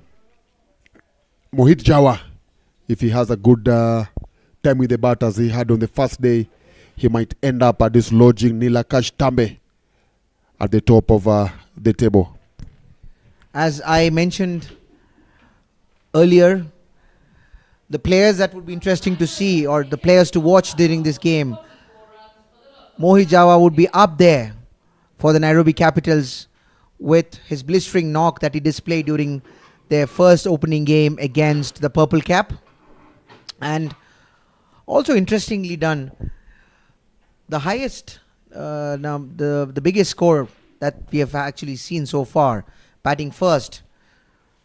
Mohit Jawa, if he has a good time with the bat as he had on the first day, he might end up at dislodging Nilakash Tambe at the top of the table. As I mentioned earlier, the players that would be interesting to see, or the players to watch during this game, Mohit Jawa would be up there for the Nairobi Capitals with his blistering knock that he displayed during their first opening game against the Purple Cap. And also interestingly done, the highest, the biggest score that we have actually seen so far, batting first,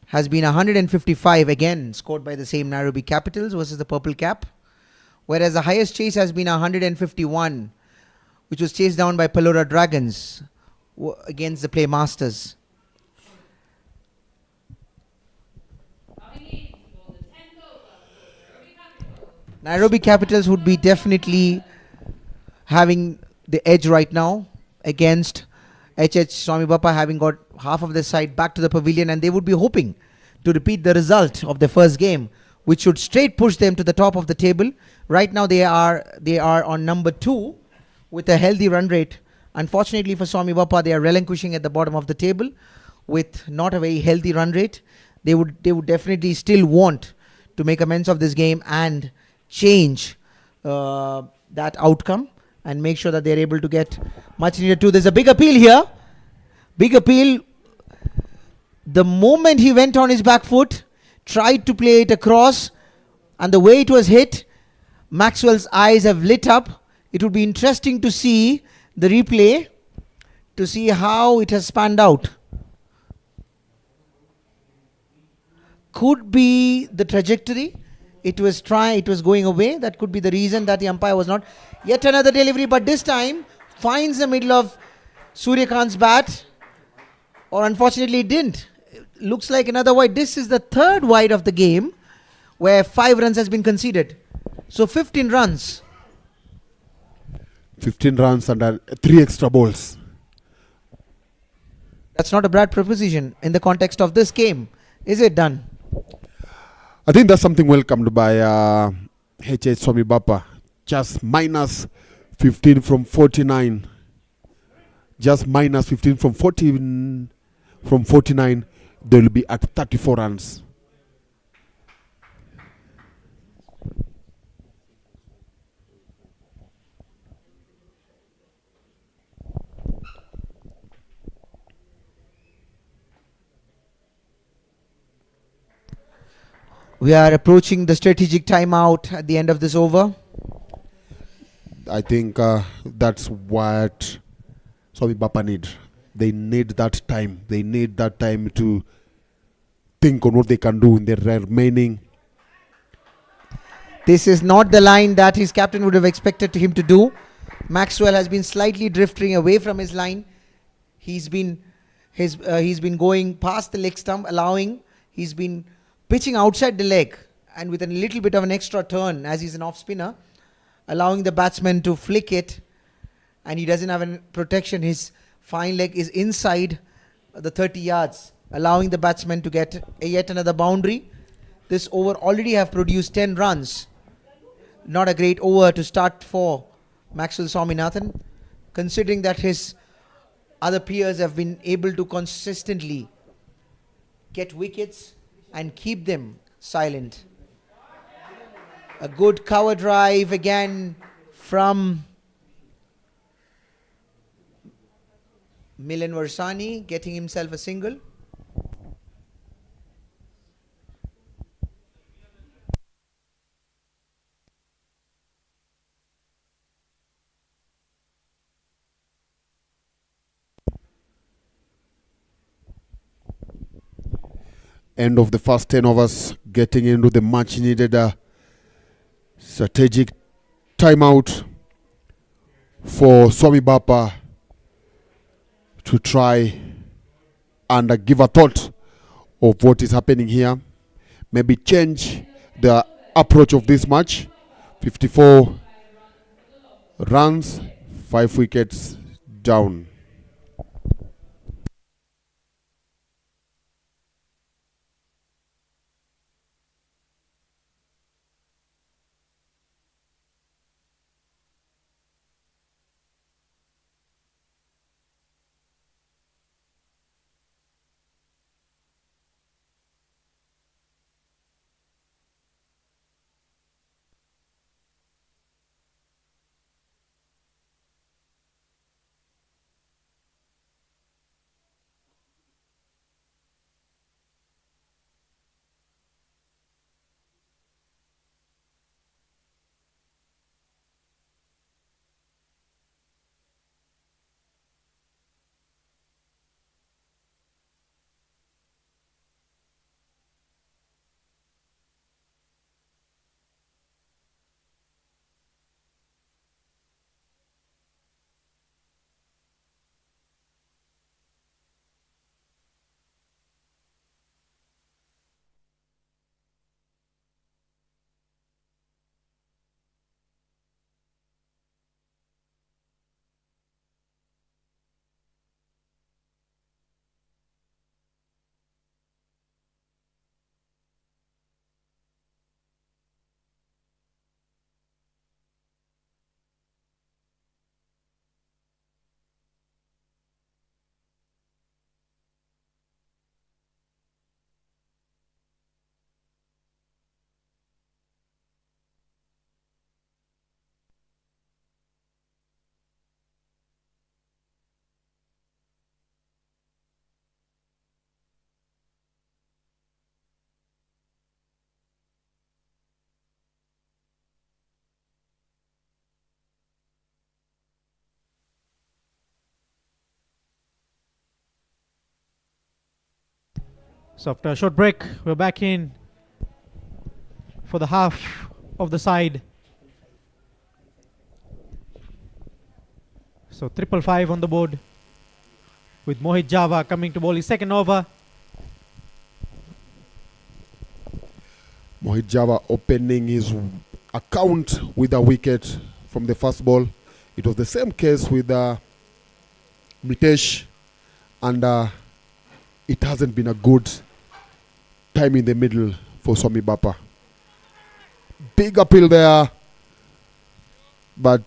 has been 155, again scored by the same Nairobi Capitals versus the Purple Cap, whereas the highest chase has been 151, which was chased down by Pelora Dragons against the Playmasters. Nairobi Capitals would be definitely having the edge right now against Swami Bapa, having got half of the side back to the pavilion, and they would be hoping to repeat the result of the first game, which should straight push them to the top of the table. Right now they are on number 2 with a healthy run rate. Unfortunately for Swami Bapa, they are relinquishing at the bottom of the table with not a very healthy run rate. They would definitely still want to make amends of this game and change that outcome and make sure that they're able to get much needed too. There's a big appeal here. Big appeal. The moment he went on his back foot, tried to play it across, and the way it was hit, Maxwell's eyes have lit up. It would be interesting to see the replay to see how it has spanned out. Could be the trajectory. It was going away. That could be the reason that the umpire was not. Yet another delivery, but this time finds the middle of Suryakant's bat, or unfortunately it didn't. It looks like another wide. This is the third wide of the game where 5 runs has been conceded. So 15 runs. 15 runs and 3 extra balls. That's not a bad proposition in the context of this game. Is it done? I think that's something welcomed by H.H. Swami Bapa. Just minus 15 from 49. Just minus 15 from 14. From 49, they will be at 34 runs. We are approaching the strategic timeout at the end of this over. I think that's what Swami Bapa need. They need that time. They need that time to think on what they can do in the remaining. This is not the line that his captain would have expected him to do. Maxwell has been slightly drifting away from his line. He's been going past the leg stump, he's been pitching outside the leg and with a little bit of an extra turn, as he's an off spinner, allowing the batsman to flick it, and he doesn't have any protection. His fine leg is inside the 30 yards, allowing the batsman to get yet another boundary. This over already have produced 10 runs. Not a great over to start for Maxwell Swaminathan, considering that his other peers have been able to consistently get wickets and keep them silent. A good cover drive again from Milan Varsani, getting himself a single. End of the first 10 overs, getting into the much needed strategic timeout for Swami Bapa to try and give a thought of what is happening here. Maybe change the approach of this match. 54 runs, 5 wickets down. So after a short break, we're back in for the half of the side. So 555 on the board, with Mohit Java coming to bowl his second over. Mohit Java opening his account with a wicket from the first ball. It was the same case with Mitesh, and it hasn't been a good time in the middle for Swami Bapa. Big appeal there, but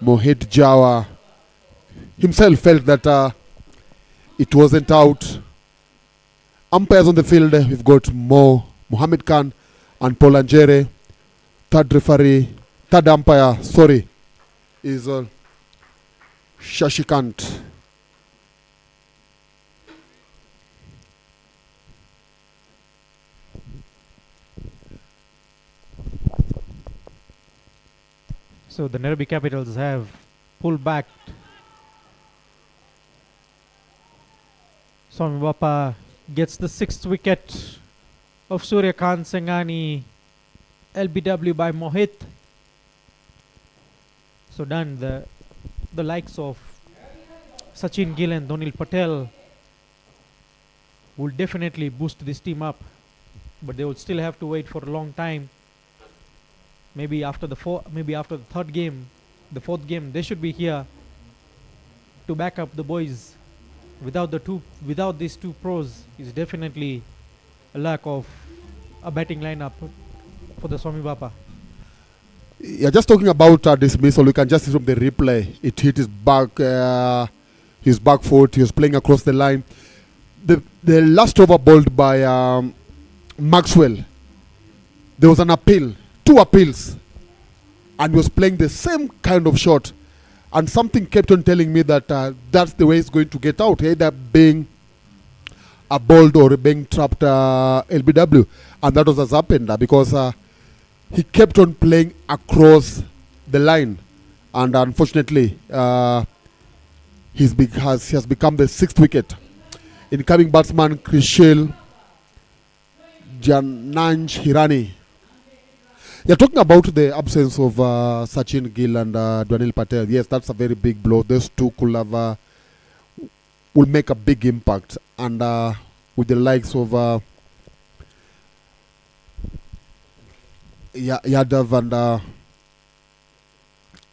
Mohit Java himself felt that it wasn't out. Umpires on the field, we've got Mohammed Khan and Paul Anjere. Third umpire, is Shashikant. So the Nairobi Capitals have pulled back. Swami Bapa gets the 6th wicket of Suryakant Sengani, LBW by Mohit. So done. The likes of Sachin Gill and Donil Patel will definitely boost this team up, but they will still have to wait for a long time. Maybe after the third game, the fourth game, they should be here to back up the boys. Without these two pros, is definitely a lack of a batting lineup for the Swami Bapa. Yeah, just talking about dismissal, we can just see from the replay. It hit his back foot. He was playing across the line. The last over bowled by Maxwell, there was an appeal. 2 appeals, and he was playing the same kind of shot, and something kept on telling me that that's the way it's going to get out, either being a bowled or being trapped LBW, and that was has happened because he kept on playing across the line, and unfortunately he has become the 6th wicket. Incoming batsman Krishil Jananj Hirani. You're talking about the absence of Sachin Gill and Dwanil Patel. Yes, that's a very big blow. Those two could have will make a big impact, and with the likes of Yadav and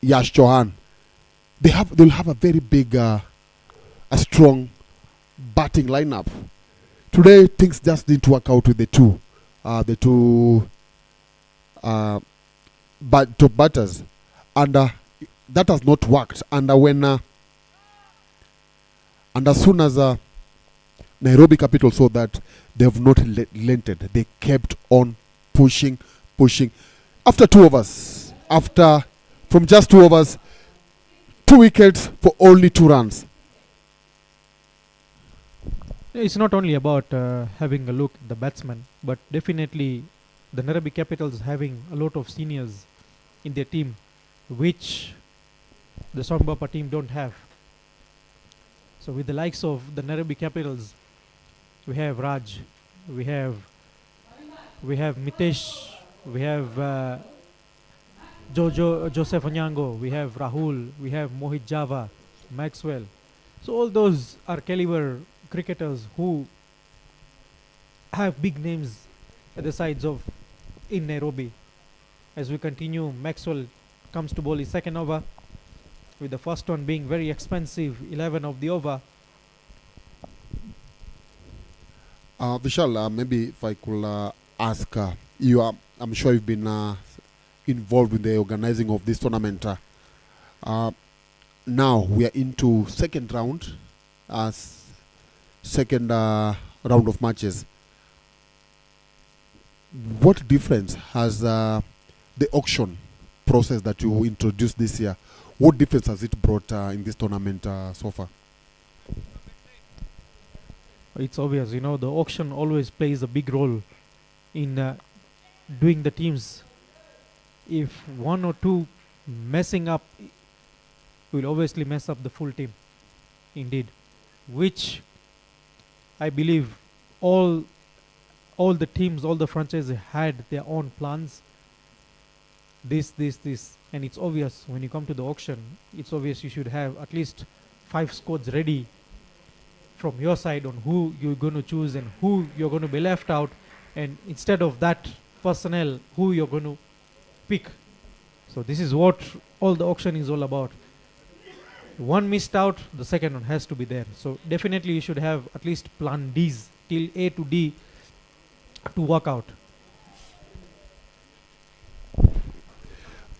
Yash Chauhan, they'll have a very big, a strong batting lineup. Today things just didn't work out with the two top batters, and that has not worked. And and as soon as Nairobi Capitals saw that, they have not relented. They kept on pushing. After 2 overs, from just 2 overs, 2 wickets for only 2 runs. It's not only about having a look at the batsman, but definitely the Nairobi Capitals having a lot of seniors in their team, which the Swami Bapa team don't have. So with the likes of the Nairobi Capitals, we have Raj, we have Mitesh, we have Joseph Onyango, we have Rahul, we have Mohit Java, Maxwell. So all those are caliber cricketers who have big names at the sides of in Nairobi. As we continue, Maxwell comes to bowl his second over, with the first one being very expensive, 11 of the over. Vishal, maybe if I could ask you, I'm sure you've been involved in the organizing of this tournament. Now we are into second round of matches. What difference has the auction process that you introduced this year, what difference has it brought in this tournament so far? It's obvious, the auction always plays a big role in doing the teams. If 1 or 2 messing up, will obviously mess up the full team. Indeed, which I believe all the teams, all the franchises had their own plans. This, and it's obvious when you come to the auction. It's obvious you should have at least 5 squads ready from your side on who you're going to choose and who you're going to be left out, and instead of that personnel, who you're going to pick. So this is what all the auction is all about. One missed out, the second one has to be there. So definitely you should have at least plan Ds till A to D to work out.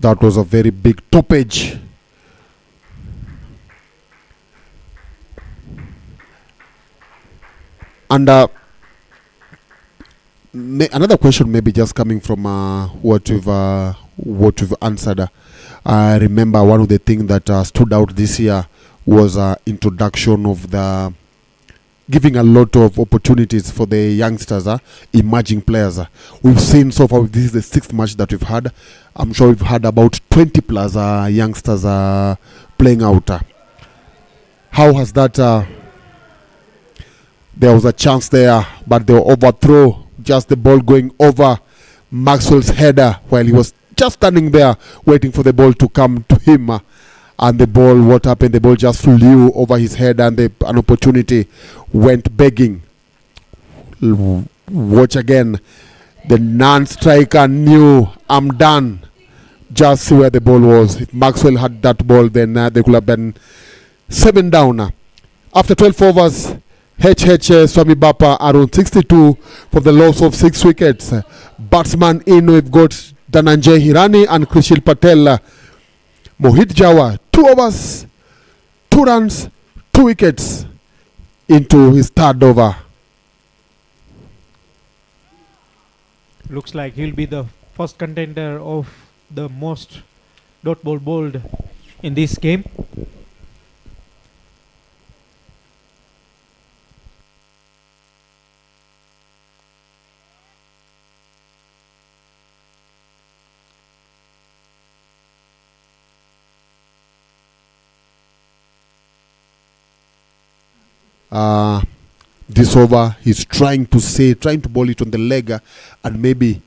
That was a very big toppage. And another question maybe just coming from what we've answered. I remember one of the things that stood out this year was introduction of the giving a lot of opportunities for the youngsters, emerging players. We've seen so far, this is the 6th match that we've had. I'm sure we've had about 20 plus youngsters playing out. How has that... there was a chance there, but they were overthrow, just the ball going over Maxwell's header while he was just standing there waiting for the ball to come to him. And the ball, what happened? The ball just flew over his head, and an opportunity went begging. Watch again. The non-striker knew, I'm done. Just see where the ball was. If Maxwell had that ball, then they could have been 7 down. After 12 overs, Swami Bapa are on 62 for the loss of 6 wickets. Batsman in, we've got Dhananjay Hirani and Krishil Patel. Mohit Java, 2 overs, 2 runs, 2 wickets into his 3rd over. Looks like he'll be the first contender of the most dot ball bowled in this game. This over, he's trying to bowl it on the leg and maybe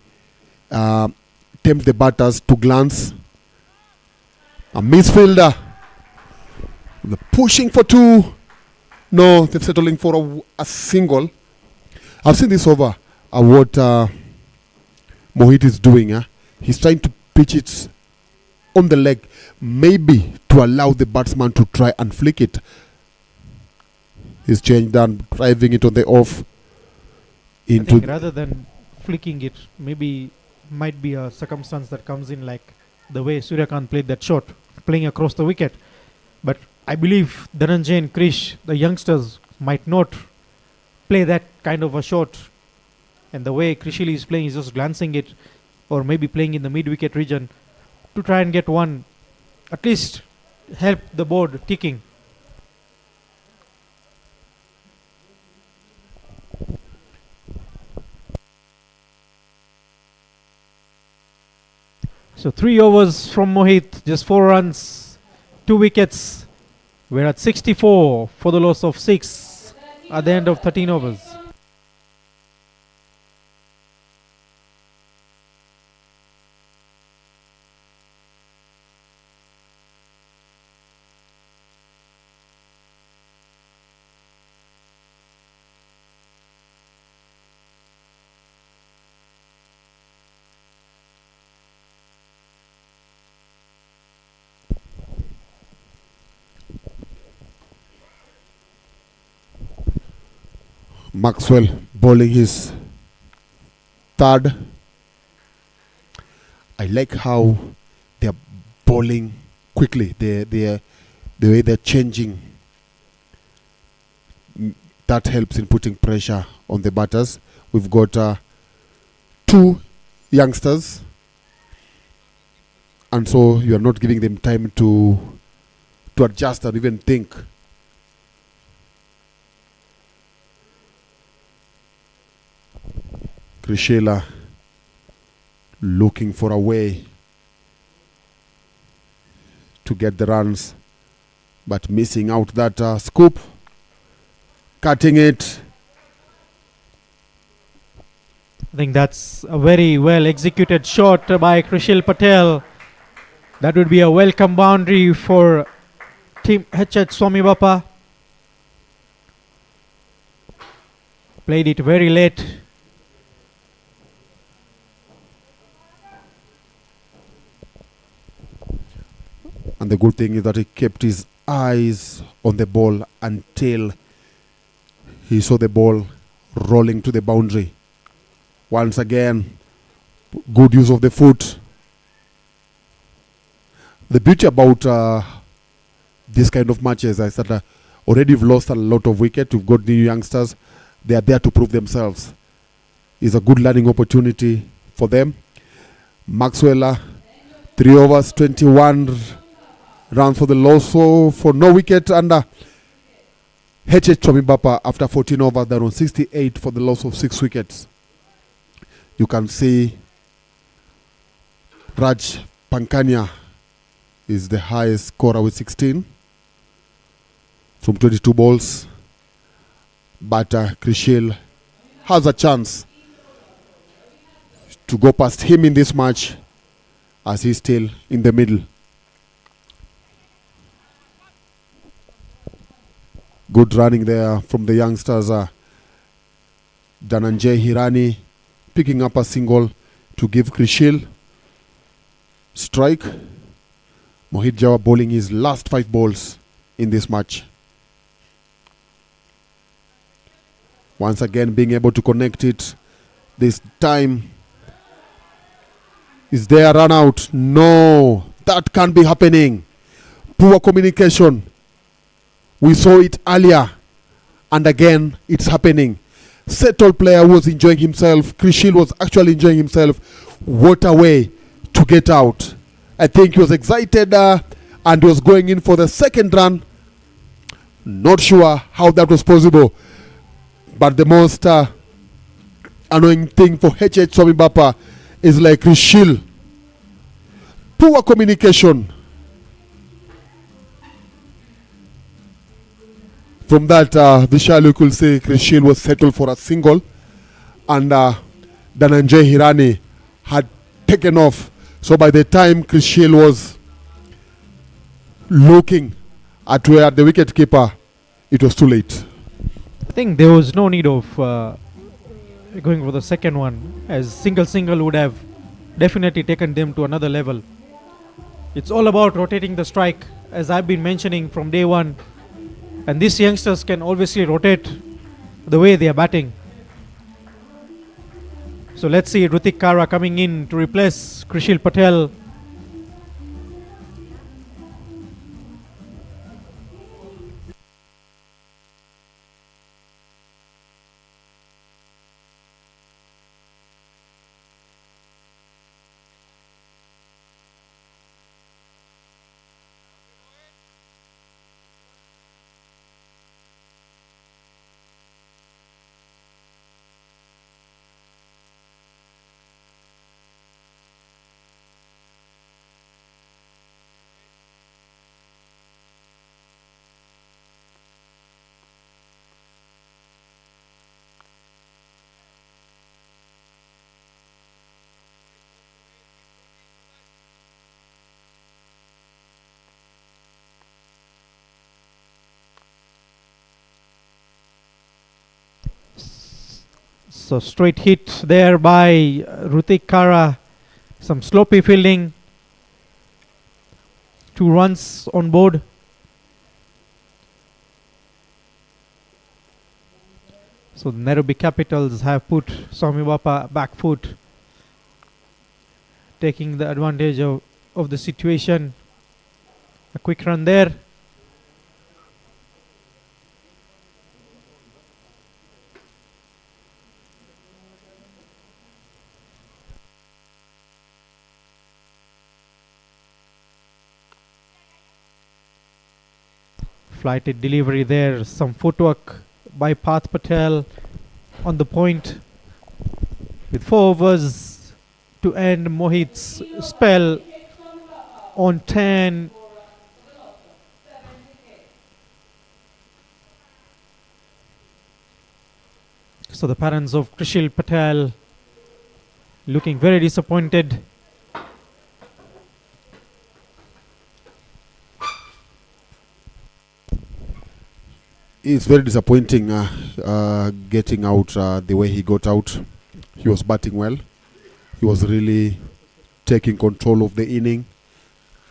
tempt the batters to glance. A misfielder. They're pushing for two. No, they're settling for a single. I've seen this over what Mohit is doing. He's trying to pitch it on the leg, maybe to allow the batsman to try and flick it. He's changed and driving it on the off. I think rather than flicking it, maybe might be a circumstance that comes in like the way Suryakant played that shot, playing across the wicket. But I believe Dhananjay and Krish, the youngsters, might not play that kind of a shot. And the way Krishil is playing, he's just glancing it, or maybe playing in the mid-wicket region to try and get one, at least help the board ticking. So 3 overs from Mohit, just 4 runs, 2 wickets. We're at 64 for the loss of 6 at the end of 13 overs. Maxwell bowling his third. I like how they're bowling quickly. The way they're changing, that helps in putting pressure on the batters. We've got 2 youngsters, and so you are not giving them time to adjust and even think. Krishila looking for a way to get the runs, but missing out that scoop, cutting it. I think that's a very well executed shot by Krishil Patel. That would be a welcome boundary for Team HH Swami Bapa. Played it very late. And the good thing is that he kept his eyes on the ball until he saw the ball rolling to the boundary. Once again, good use of the foot. The beauty about this kind of matches is that already we've lost a lot of wicket. We've got new youngsters. They are there to prove themselves. It's a good learning opportunity for them. Maxwell, 3 overs, 21 runs for the loss, so for no wicket. And HH Swami Bapa, after 14 overs, they're on 68 for the loss of 6 wickets. You can see Raj Pankania is the highest scorer with 16 from 22 balls. But Krishil has a chance to go past him in this match as he's still in the middle. Good running there from the youngsters. Dhananjay Hirani picking up a single to give Krishil strike. Mohit Jawa bowling his last 5 balls in this match. Once again being able to connect it. This time, is there a run out? No, that can't be happening. Poor communication. We saw it earlier, and again it's happening. Settled player was enjoying himself. Krishil was actually enjoying himself. What a way to get out. I think he was excited and he was going in for the second run. Not sure how that was possible. But the most annoying thing for HH Swami Bapa is like Krishil. Poor communication. From that, Vishal, you could say Krishil was settled for a single, and Dhananjay Hirani had taken off So by the time Krishil was looking at where the wicket keeper, it was too late. I think there was no need of going for the second one, as single would have definitely taken them to another level. It's all about rotating the strike, as I've been mentioning from day one, and these youngsters can obviously rotate the way they are batting. So let's see Rutik Kara coming in to replace Krishil Patel. So straight hit there by Rutik Kara. Some sloppy fielding. 2 runs on board. So the Nairobi Capitals have put Swami Bapa back foot, taking the advantage of the situation. A quick run there. Flighted delivery there. Some footwork by Patel on the point. With 4 overs to end Mohit's spell on 10. So the parents of Krishil Patel looking very disappointed. It's very disappointing getting out the way he got out. He was batting well. He was really taking control of the inning,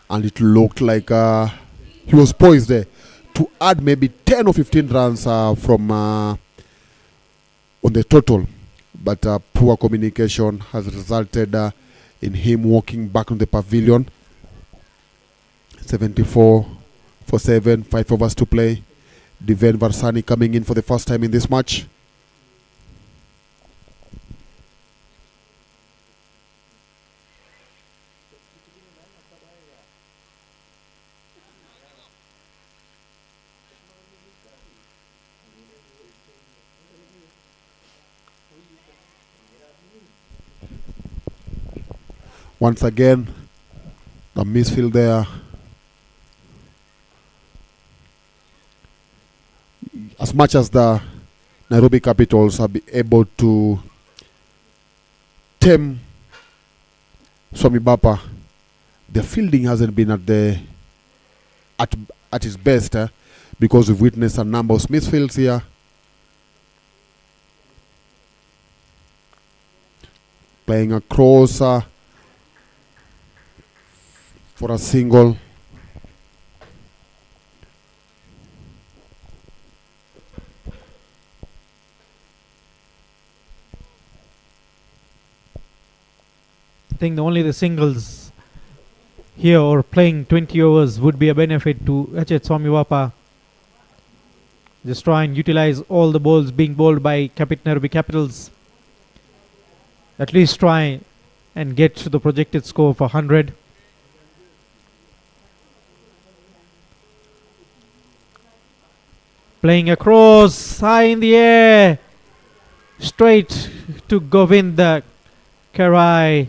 and it looked like he was poised there to add maybe 10 or 15 runs from on the total. But poor communication has resulted in him walking back on the pavilion. 74 for 7, 5 overs to play. Diven Varsani coming in for the first time in this match. Once again, the misfield there. As much as the Nairobi Capitals have been able to tame Swami Bapa, the fielding hasn't been at its best, because we've witnessed a number of misfields here. Playing across for a single. I think only the singles here or playing 20 overs would be a benefit to H.H. Swami Bapa. Just try and utilize all the balls being bowled by Nairobi Capitals. At least try and get to the projected score of 100. Playing across, high in the air, straight to Govinda Karai.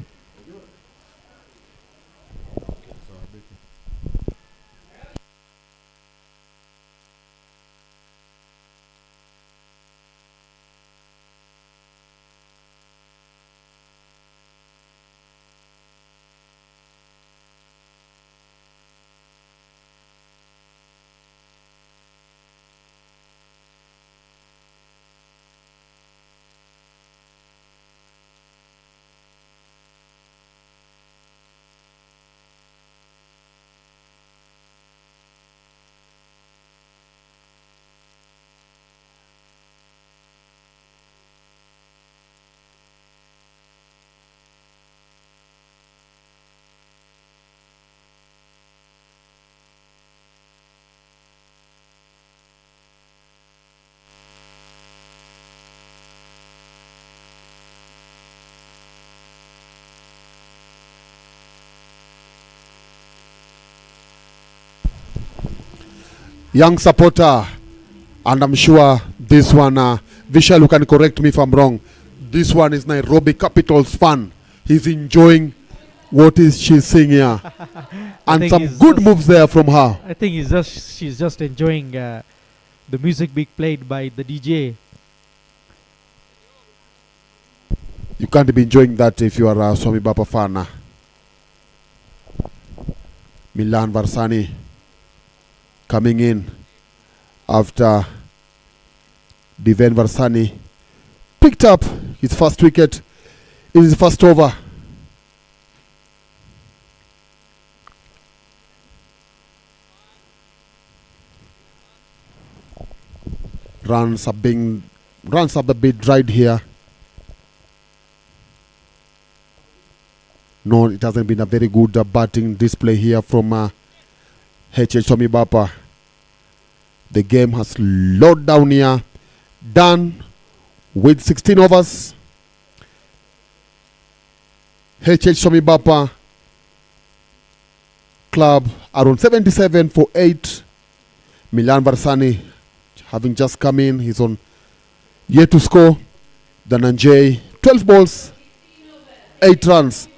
young supporter, and I'm sure this one, Vishal, you can correct me if I'm wrong. This one is Nairobi Capitals fan. He's enjoying what is she saying here, and think some he's good just- moves there from her. I think she's just enjoying the music being played by the DJ. You can't be enjoying that if you are a Swami Bapa fan. Milan Varsani coming in after Diven Varsani picked up his first wicket in his first over. Runs are a bit dried here. No, it hasn't been a very good batting display here from HH Swami Bapa. The game has slowed down here. Done with 16 overs. HH Swami Bapa club are on 77 for 8. Milan Varsani having just come in. He's on yet to score. Dhananjay, 12 balls, 8 runs.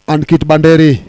And Kit Banderi.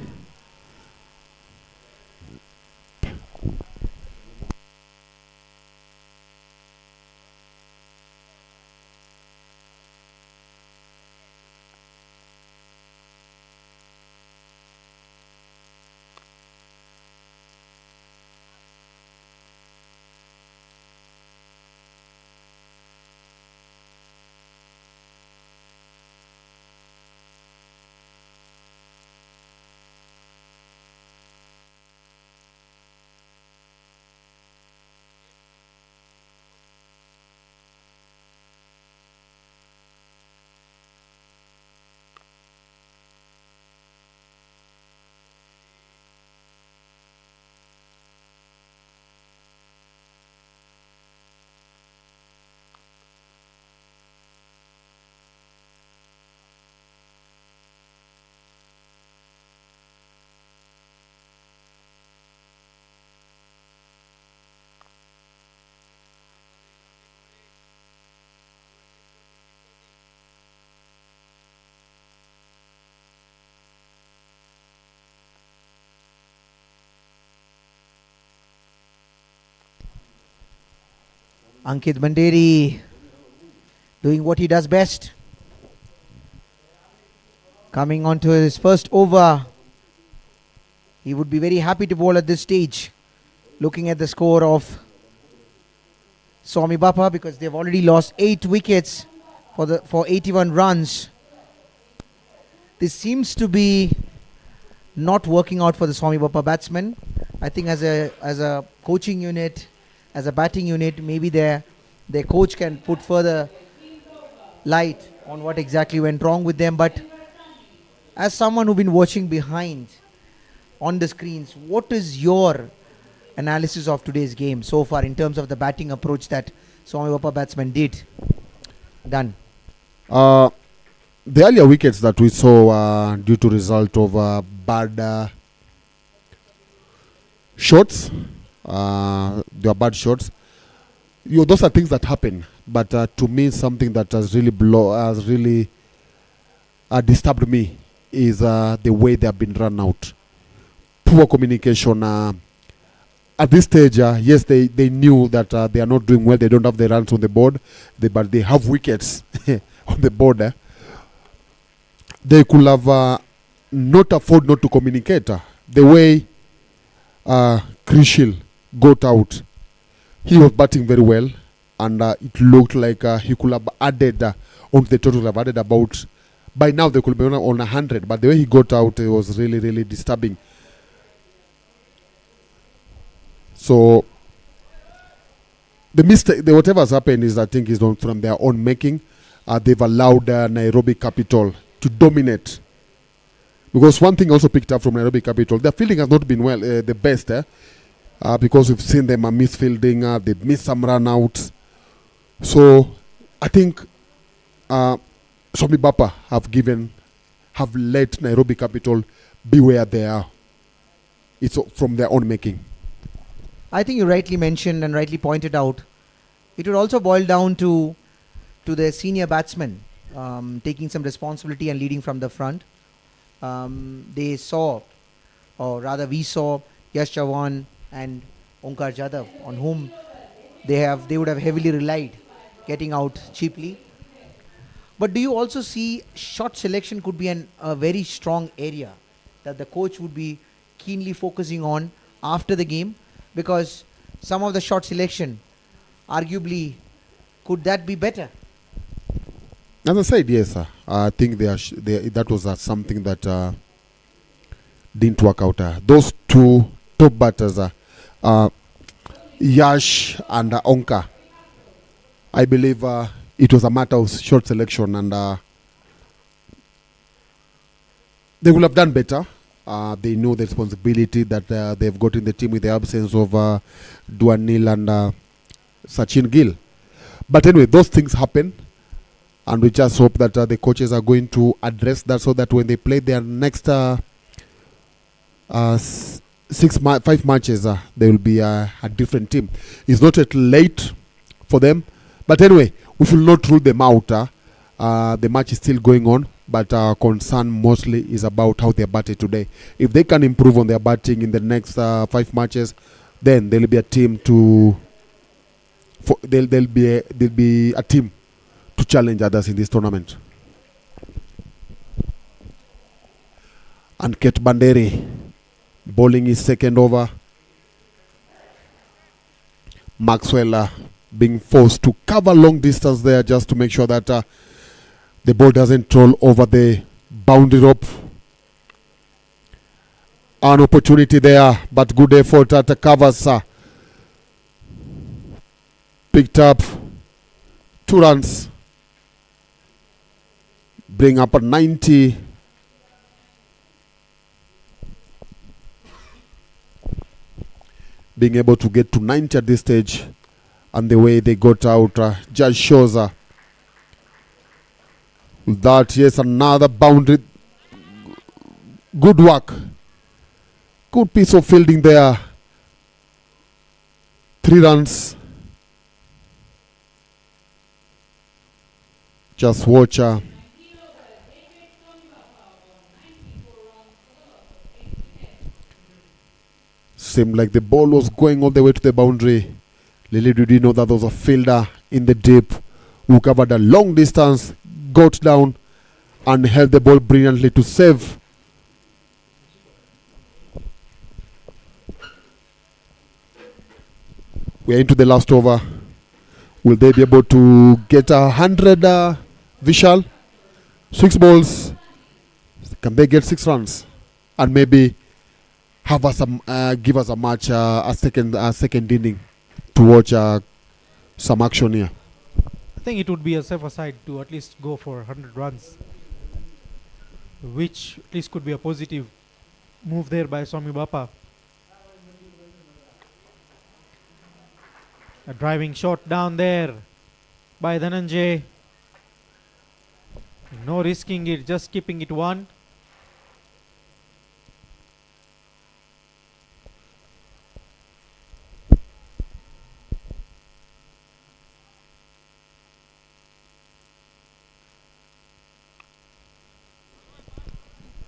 Ankit Banderi doing what he does best. Coming on to his first over. He would be very happy to bowl at this stage. Looking at the score of Swami Bapa, because they've already lost 8 wickets for 81 runs. This seems to be not working out for the Swami Bapa batsmen. I think as a coaching unit, as a batting unit, maybe their coach can put further light on what exactly went wrong with them. But as someone who's been watching behind on the screens, what is your analysis of today's game so far in terms of the batting approach that Swami Bapa batsmen done? The earlier wickets that we saw due to result of bad shots, they were bad shots. Those are things that happen, but to me, something that has really disturbed me is the way they have been run out. Poor communication. At this stage, yes, they knew that they are not doing well. They don't have the runs on the board, but they have wickets on the board. They could have not afford not to communicate. The way Krishil got out, he was batting very well, and it looked like he could have added on the total, have added about, by now they could be on 100, but the way he got out, it was really, really disturbing. the mistake, whatever has happened is, I think, is from their own making. They've allowed Nairobi Capital to dominate. Because one thing also picked up from Nairobi Capital, their fielding has not been the best. Because we've seen them misfielding, they've missed some run-outs. So I think Swami Bapa have let Nairobi Capital be where they are. It's from their own making. I think you rightly mentioned and rightly pointed out, it would also boil down to the senior batsmen taking some responsibility and leading from the front. They saw, or rather we saw, Yash Chavan and Onkar Jadhav, on whom they would have heavily relied, getting out cheaply. But do you also see shot selection could be a very strong area that the coach would be keenly focusing on after the game? Because some of the shot selection, arguably, could that be better? As I said, yes, sir. I think that was something that didn't work out. Those two top batters, Yash and Onka, I believe it was a matter of short selection, and they would have done better. They know the responsibility that they've got in the team with the absence of Duanil and Sachin Gill. But anyway, those things happen, and we just hope that the coaches are going to address that, so that when they play their next 5 matches, they will be a different team. It's not yet late for them, but anyway, we should not rule them out. The match is still going on, but our concern mostly is about how they're batting today. If they can improve on their batting in the next 5 matches, then there'll be a team there'll be a team to challenge others in this tournament. And Ket Banderi bowling his second over. Maxwell being forced to cover long distance there, just to make sure that the ball doesn't roll over the boundary rope. An opportunity there, but good effort at the covers. Picked up 2 runs. Bring up a 90. Being able to get to 90 at this stage, and the way they got out just shows that, yes, another boundary. Good work. Good piece of fielding there. 3 runs. Just watch. Seemed like the ball was going all the way to the boundary. Little did you know that there was a fielder in the deep who covered a long distance, got down and held the ball brilliantly to save. We're into the last over. Will they be able to get 100, Vishal? 6 balls. Can they get 6 runs? And maybe have us give us a match, a second inning to watch some action here. I think it would be a safer side to at least go for 100 runs, which at least could be a positive move there by Swami Bapa. A driving shot down there by Dhananjay. No risking it, just keeping it 1.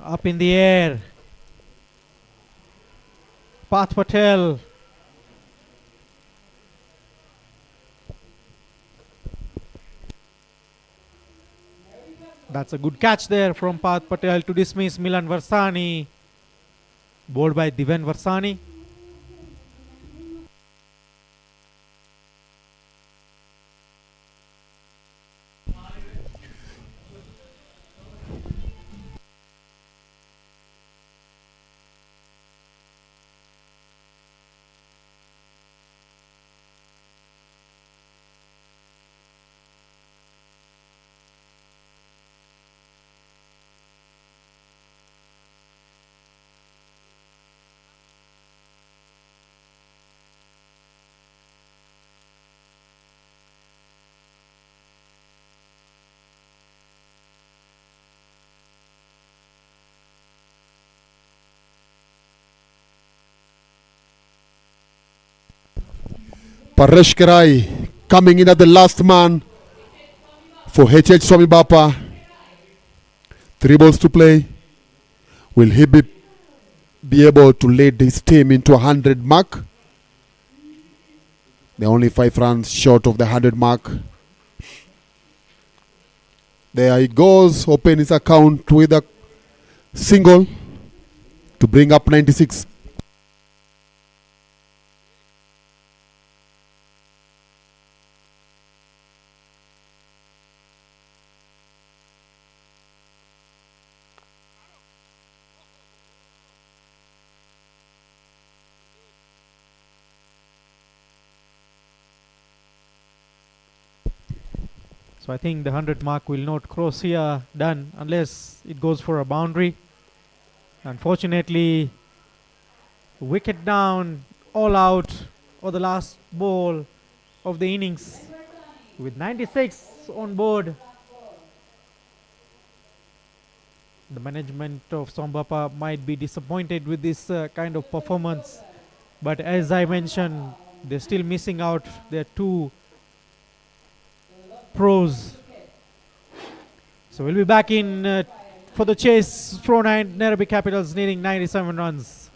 Up in the air. Patel. That's a good catch there from Patel to dismiss Milan Varsani. Bowled by Diven Varsani. Paresh Kerai coming in at the last man for HH Swami Bapa. 3 balls to play. Will he be able to lead his team into 100 mark? They're only 5 runs short of the 100 mark. There he goes, open his account with a single to bring up 96. So I think the 100 mark will not cross here, done, unless it goes for a boundary. Unfortunately, wicket down, all out for the last ball of the innings with 96 on board. The management of Swami Bapa might be disappointed with this kind of performance, but as I mentioned, they're still missing out their 2 pros. So we'll be back in for the chase for Nairobi Capitals needing 97 runs.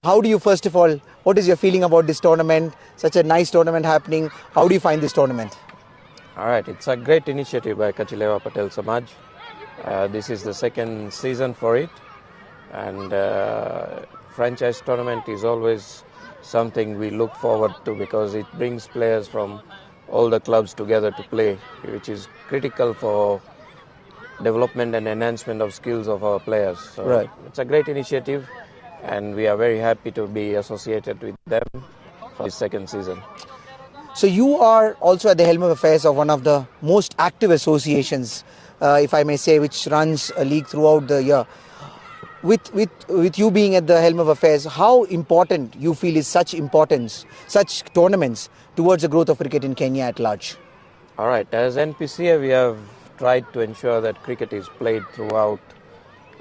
How do you, first of all, what is your feeling about this tournament? Such a nice tournament happening. How do you find this tournament? All right, it's a great initiative by Kachileva Patel Samaj. This is the second season for it, and franchise tournament is always something we look forward to because it brings players from all the clubs together to play, which is critical for development and enhancement of skills of our players. So Right. It's a great initiative, and we are very happy to be associated with them for the second season. So you are also at the helm of affairs of one of the most active associations, if I may say, which runs a league throughout the year. With you being at the helm of affairs, how important you feel is such tournaments towards the growth of cricket in Kenya at large? All right, as NPCA, we have tried to ensure that cricket is played throughout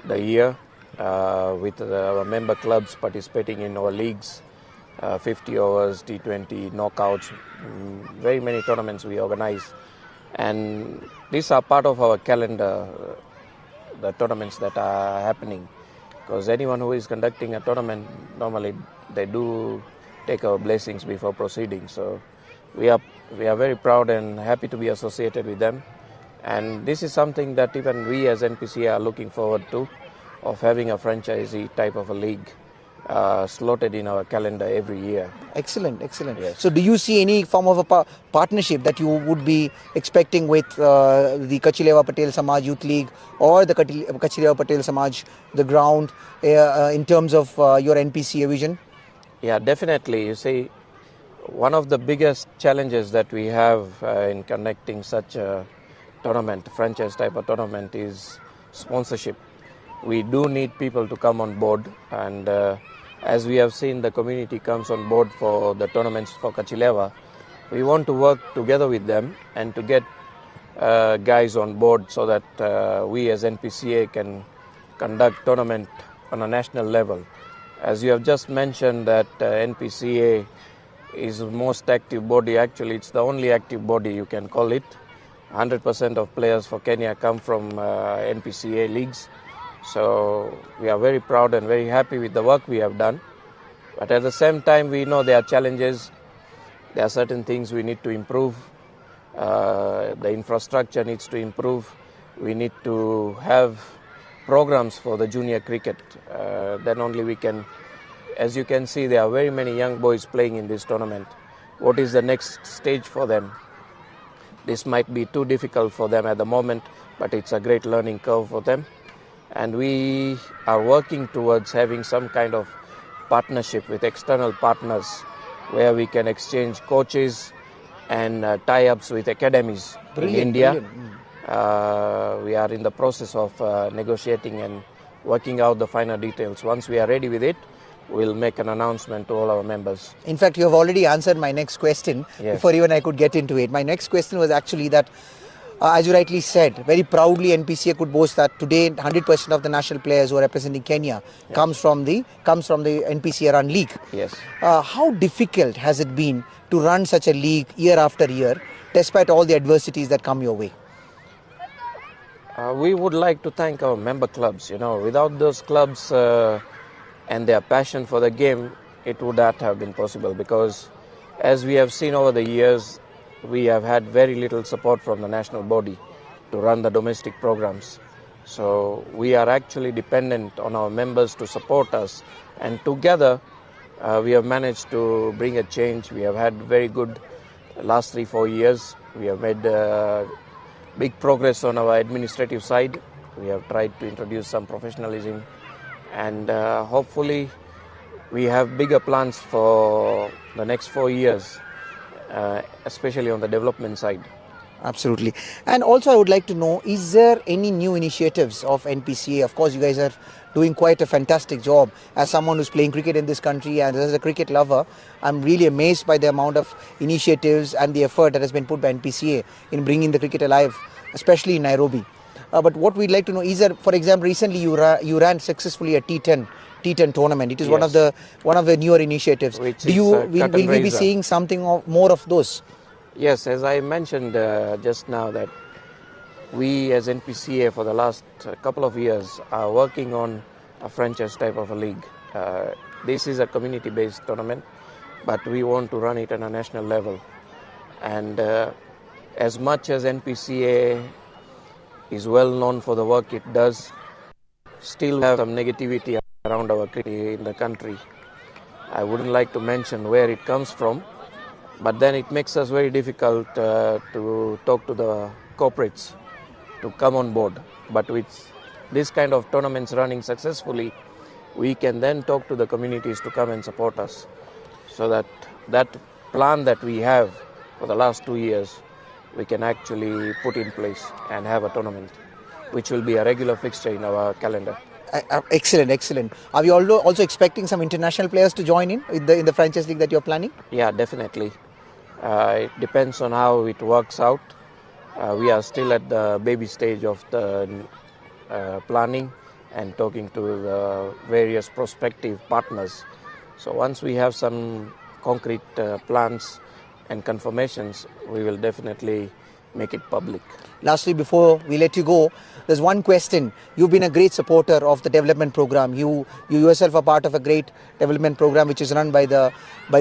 the year with our member clubs participating in our leagues, 50 overs, T20, knockouts, very many tournaments we organize. And these are part of our calendar, the tournaments that are happening. Because anyone who is conducting a tournament, normally they do take our blessings before proceeding. So we are very proud and happy to be associated with them. And this is something that even we as NPCA are looking forward to, of having a franchisee type of a league slotted in our calendar every year. Excellent, excellent. Yes. So do you see any form of a partnership that you would be expecting with the Kachileva Patel Samaj Youth League or the Kachileva Patel Samaj, the ground, in terms of your NPCA vision? Yeah, definitely. You see, one of the biggest challenges that we have in connecting such a tournament, franchise type of tournament, is sponsorship. We do need people to come on board, and as we have seen the community comes on board for the tournaments for Kachileva, we want to work together with them and to get guys on board so that we as NPCA can conduct tournament on a national level. As you have just mentioned that NPCA is the most active body, actually it's the only active body you can call it. 100% of players for Kenya come from NPCA leagues. So we are very proud and very happy with the work we have done. But at the same time, we know there are challenges. There are certain things we need to improve. The infrastructure needs to improve. We need to have programs for the junior cricket. Then only we can, as you can see, there are very many young boys playing in this tournament. What is the next stage for them? This might be too difficult for them at the moment, but it's a great learning curve for them. And we are working towards having some kind of partnership with external partners where we can exchange coaches and tie-ups with academies in India. We are in the process of negotiating and working out the final details. Once we are ready with it, we'll make an announcement to all our members. In fact, you have already answered my next question before even I could get into it. My next question was actually that, as you rightly said, very proudly NPCA could boast that today 100% of the national players who are representing Kenya comes from the NPCA run league. Yes. How difficult has it been to run such a league year after year, despite all the adversities that come your way? We would like to thank our member clubs. You know, without those clubs and their passion for the game, it would not have been possible, because as we have seen over the years, we have had very little support from the national body to run the domestic programs. So we are actually dependent on our members to support us, and together we have managed to bring a change. We have had very good last 3-4 years. We have made big progress on our administrative side. We have tried to introduce some professionalism, and hopefully we have bigger plans for the next 4 years, especially on the development side. Absolutely. And also I would like to know, is there any new initiatives of NPCA? Of course, you guys are doing quite a fantastic job. As someone who's playing cricket in this country and as a cricket lover, I'm really amazed by the amount of initiatives and the effort that has been put by NPCA in bringing the cricket alive, especially in Nairobi. But what we'd like to know is that, for example, recently you ran successfully a T10 tournament. It is one of the newer initiatives. Will we be seeing something more of those? Yes, as I mentioned just now, that we as NPCA for the last couple of years are working on a franchise type of a league. this is a community-based tournament, but we want to run it on a national level. And as much as NPCA is well known for the work it does, still have some negativity around our cricket in the country. I wouldn't like to mention where it comes from, but then it makes us very difficult to talk to the corporates to come on board. But with this kind of tournaments running successfully, we can then talk to the communities to come and support us, so that that plan that we have for the last 2 years, we can actually put in place and have a tournament, which will be a regular fixture in our calendar. Excellent, excellent. Are you also expecting some international players to join in the franchise league that you're planning? Yeah, definitely. It depends on how it works out. We are still at the baby stage of the planning and talking to the various prospective partners. So once we have some concrete plans and confirmations, we will definitely make it public. Lastly, before we let you go, there's one question. You've been a great supporter of the development program. You yourself are part of a great development program which is run by the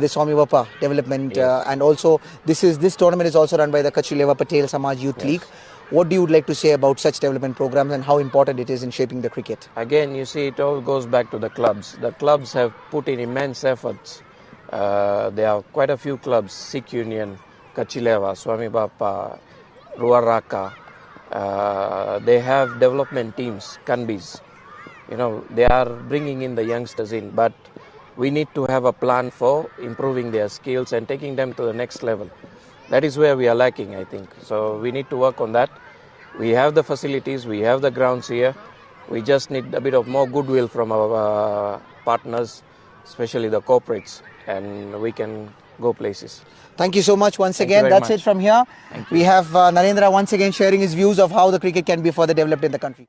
Swami Bapa development, Yes. and also this tournament is also run by the Kachileva Patel Samaj Youth Yes. League. What do you like to say about such development programs and how important it is in shaping the cricket? Again, you see, it all goes back to the clubs. The clubs have put in immense efforts. There are quite a few clubs: Sikh Union, Kachileva, Swami Bapa, Ruaraka. They have development teams, Kanbis. They are bringing in the youngsters in, but we need to have a plan for improving their skills and taking them to the next level. That is where we are lacking, I think. So we need to work on that. We have the facilities, we have the grounds here. We just need a bit of more goodwill from our partners, especially the corporates, and we can go places. Thank you so much once Thank you again. very That's much. it from here. Thank you. We have Narendra once again sharing his views of how the cricket can be further developed in the country.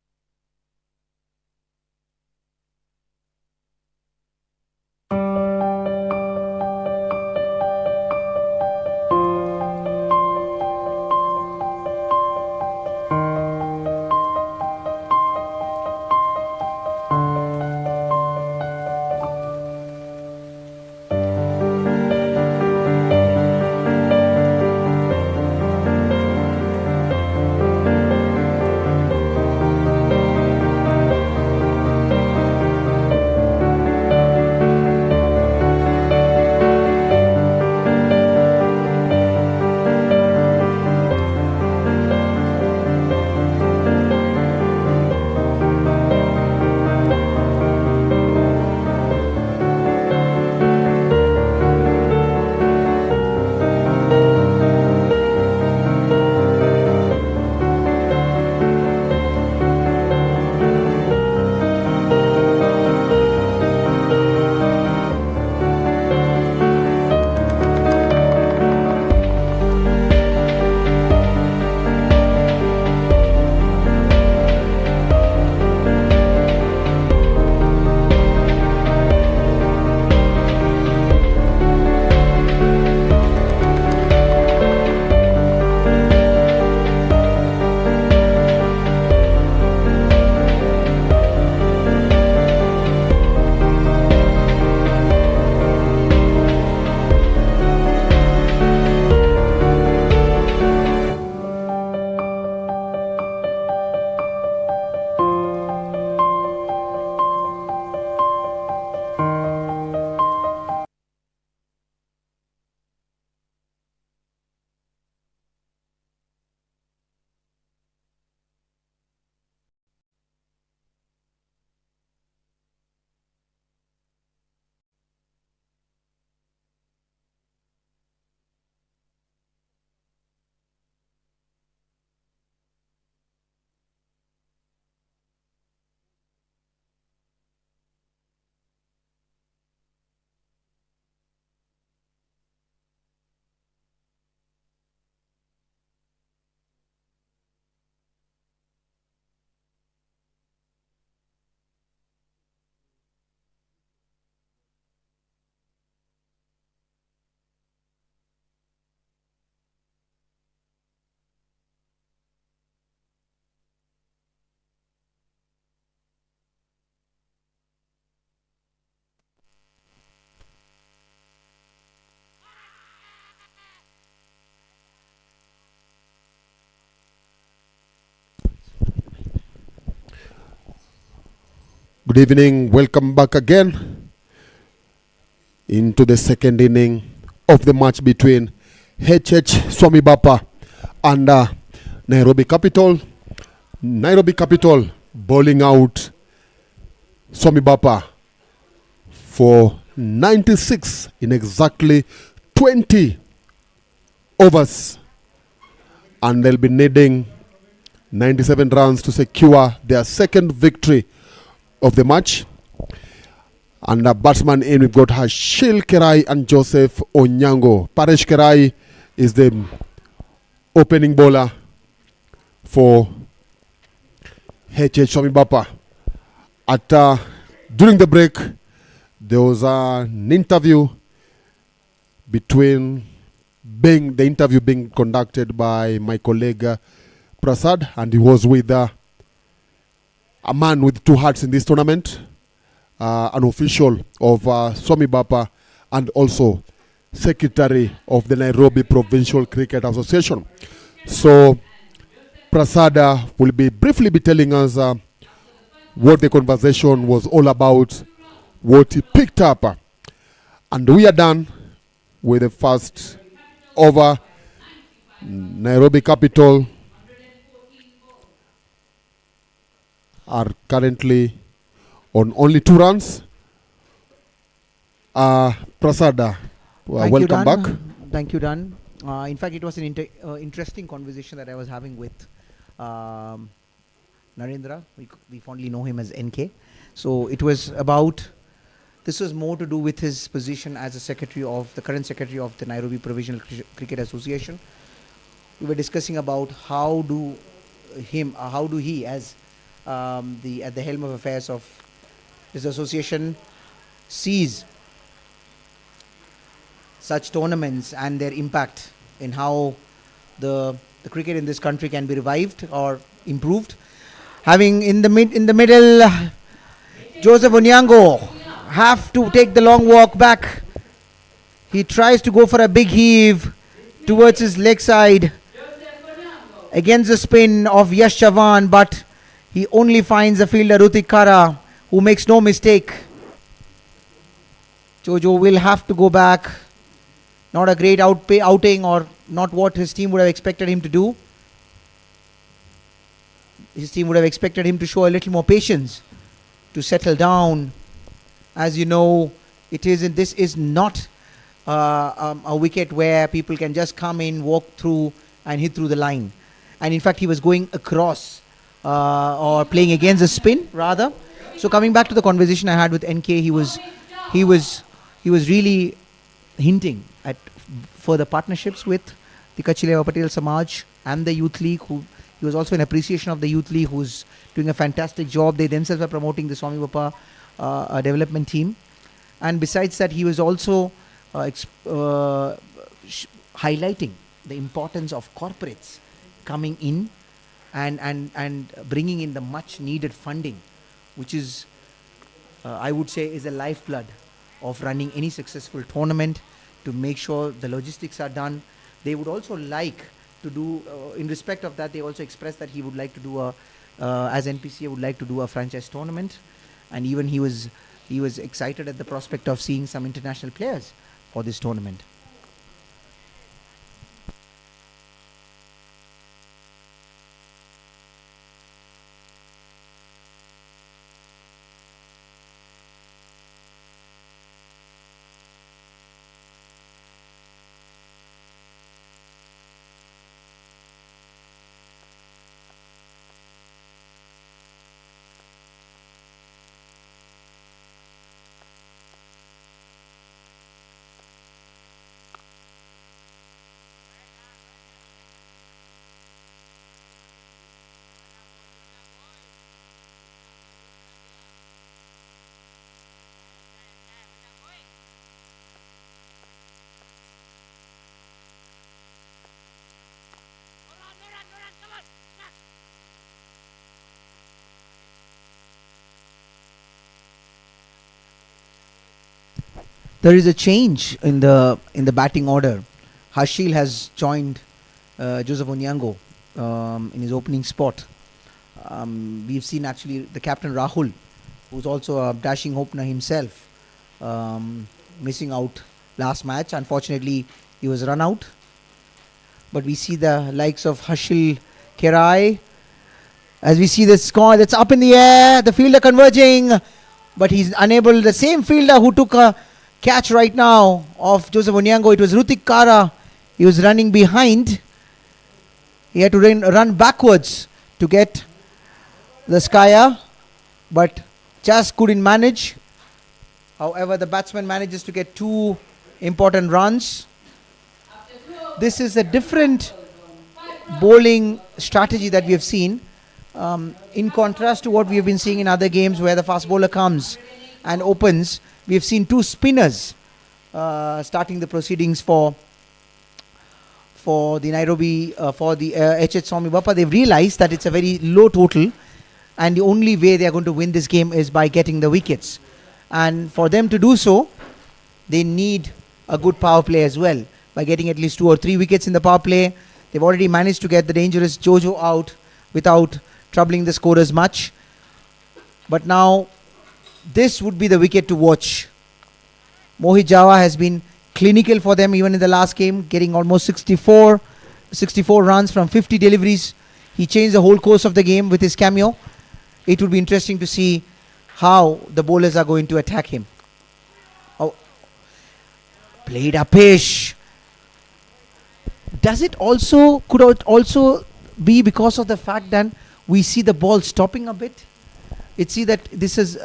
Good evening. Welcome back again into the second inning of the match between Swami Bapa and Nairobi Capital. Nairobi Capital bowling out Swami Bapa for 96 in exactly 20 overs, and they'll be needing 97 runs to secure their second victory of the match. And batsman in, we've got Hashil Kerai and Joseph Onyango. Paresh Kerai is the opening bowler for Swami Bapa. During the break, there was an interview being conducted by my colleague Prasad, and he was with a man with two hats in this tournament, an official of Swami Bapa and also secretary of the Nairobi Provincial Cricket Association. So Prasad will briefly be telling us what the conversation was all about, what he picked up, and we are done with the first over. Nairobi Capital are currently on only 2 runs. Prasad, welcome back. Thank you, Dan. In fact, it was an interesting conversation that I was having with Narendra. We fondly know him as NK. So it was about, this was more to do with his position as the current secretary of the Nairobi Provincial Cricket Association. We were discussing about how do he as at the helm of affairs of this association sees such tournaments and their impact in how the cricket in this country can be revived or improved. Having in the middle, Joseph Onyango have to take the long walk back. He tries to go for a big heave towards his leg side against the spin of Yash Chavan, but he only finds the fielder Rutik Kara, who makes no mistake. Jojo will have to go back. Not a great outing, or not what his team would have expected him to do. His team would have expected him to show a little more patience, to settle down. As you know, this is not a wicket where people can just come in, walk through and hit through the line. And in fact, he was going across or playing against the spin rather. So coming back to the conversation I had with NK, he was really hinting at further partnerships with the Kachileva Patel Samaj and the Youth League. He was also in appreciation of the Youth League, who's doing a fantastic job. They themselves are promoting the Swami Bapa development team. And besides that, he was also highlighting the importance of corporates coming in and bringing in the much needed funding, which is, I would say, is the lifeblood of running any successful tournament, to make sure the logistics are done. They would also like to do, in respect of that, they also expressed that he would like to do as NPCA would like to do a franchise tournament, and even he was excited at the prospect of seeing some international players for this tournament. There is a change in the batting order. Hashil has joined Joseph Onyango in his opening spot. We've seen actually the captain Rahul who's also a dashing opener himself, missing out last match. Unfortunately, he was run out. But we see the likes of Hashil Kerai. As we see the score, that's up in the air. The fielder converging, but he's unable. The same fielder who took a catch right now of Joseph Onyango, it was Rutik Kara. He was running behind. He had to run backwards to get the Skyer, but just couldn't manage. However, the batsman manages to get 2 important runs. This is a different bowling strategy that we have seen, in contrast to what we have been seeing in other games where the fast bowler comes and opens. We have seen 2 spinners starting the proceedings for the Nairobi, for the HH Swami Bapa. They've realized that it's a very low total, and the only way they are going to win this game is by getting the wickets. And for them to do so, they need a good power play as well, by getting at least 2 or 3 wickets in the power play. They've already managed to get the dangerous Jojo out without troubling the scorers much. But now, this would be the wicket to watch. Mohit Java has been clinical for them even in the last game, getting almost 64 runs from 50 deliveries. He changed the whole course of the game with his cameo. It would be interesting to see how the bowlers are going to attack him. Oh, played Apesh. Could it also be because of the fact that we see the ball stopping a bit? It's see that this is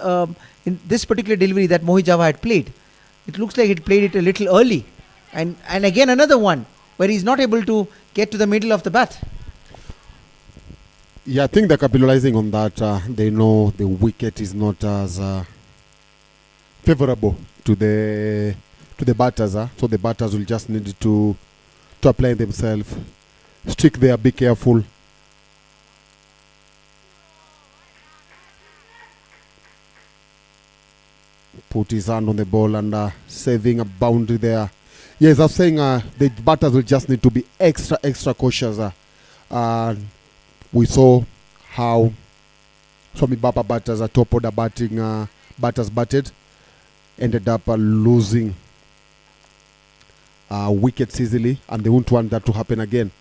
in this particular delivery that Mohit Java had played. It looks like he played it a little early, and again another one where he's not able to get to the middle of the bat. Yeah, I think they're capitalizing on that. They know the wicket is not as favorable to the batters. So the batters will just need to apply themselves, stick there, be careful. Put his hand on the ball and saving a boundary there. Yes, I'm saying the batters will just need to be extra cautious. We saw how Swami Bapa batters, top order batting batters batted, ended up losing wickets easily, and they won't want that to happen again.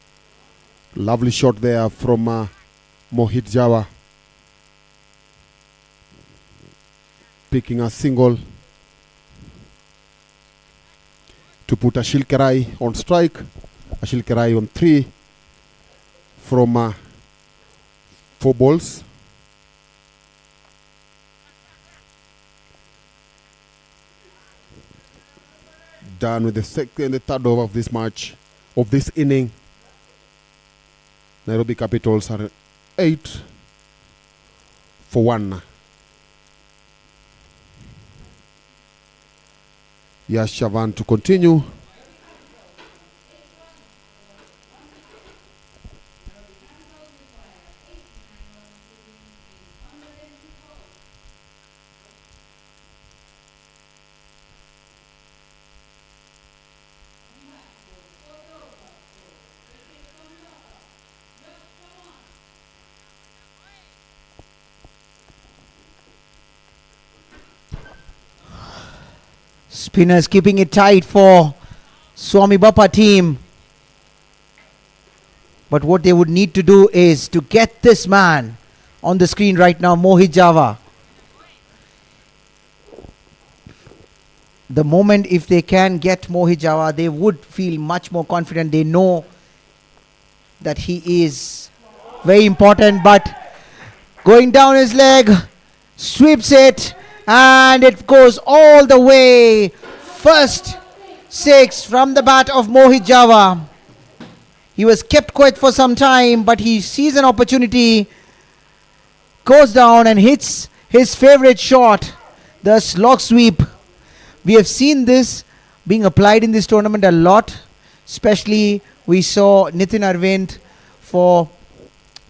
Lovely shot there from Mohit Java, picking a single to put Ashil Kerai on strike. Ashil Kerai on 3 from 4 balls. Done with the second and the third over of this match, of this inning. Nairobi Capitals are 8 for 1. Yash Chavan to continue. Spinners keeping it tight for Swami Bapa team. But what they would need to do is to get this man on the screen right now, Mohit Java. The moment if they can get Mohit Java, they would feel much more confident. They know that he is very important, but going down his leg, sweeps it, and it goes all the way. First 6 from the bat of Mohit Java. He was kept quiet for some time, but he sees an opportunity, goes down and hits his favorite shot, the slog sweep. We have seen this being applied in this tournament a lot. Especially we saw Nitin Arvind for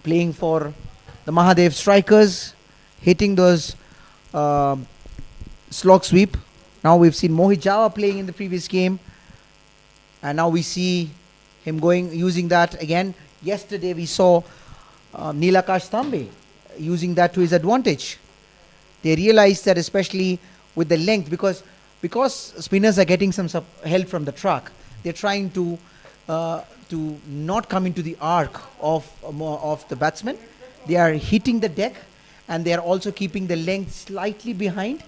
playing for the Mahadev Strikers, hitting those slog sweep. Now we've seen Mohit Java playing in the previous game, and now we see him using that again. Yesterday we saw Nilakash Tambe using that to his advantage. They realize that, especially with the length, because spinners are getting some help from the truck, they're trying to not come into the arc of the batsman. They are hitting the deck, and they are also keeping the length slightly behind,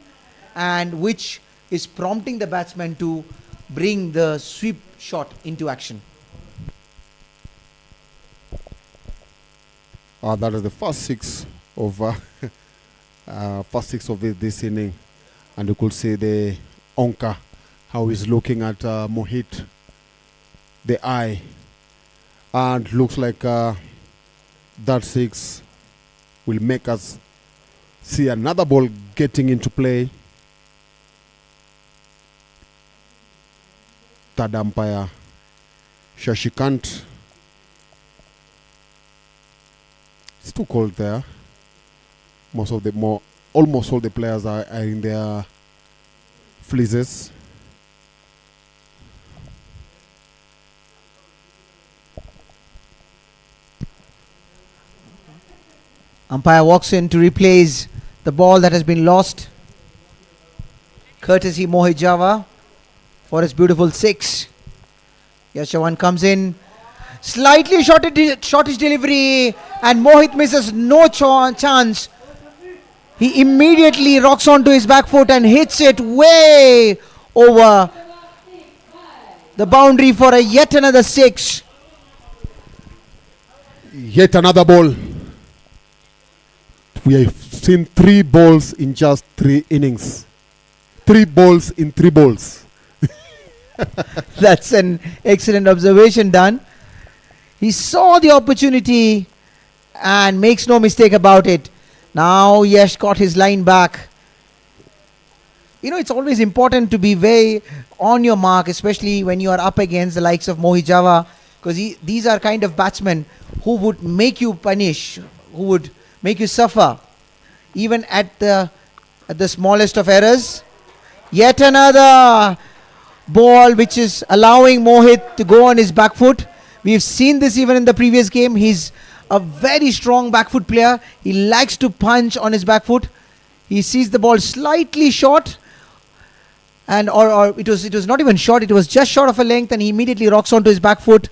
and which is prompting the batsman to bring the sweep shot into action. That is the first six of this inning, and you could see the Onka, how he's looking at Mohit, the eye, and looks like that six will make us see another ball getting into play. Third umpire Shashikant. It's too cold there. Almost all the players are in their fleeces. Umpire walks in to replace the ball that has been lost, courtesy Mohit Java for his beautiful six. Yashawan comes in, slightly shortish delivery, and Mohit misses no chance. He immediately rocks onto his back foot and hits it way over the boundary for a yet another six. Yet another ball. We have seen 3 balls in just 3 innings. 3 balls in 3 balls. That's an excellent observation done. He saw the opportunity and makes no mistake about it. Now Yash got his line back. You know, it's always important to be very on your mark, especially when you are up against the likes of Mohit Java, because these are kind of batsmen who would make you punish, who would make you suffer, even at the smallest of errors. Yet another ball which is allowing Mohit to go on his back foot. We've seen this even in the previous game. He's a very strong back foot player. He likes to punch on his back foot. He sees the ball slightly short, and or it was not even short, it was just short of a length, and he immediately rocks onto his back foot,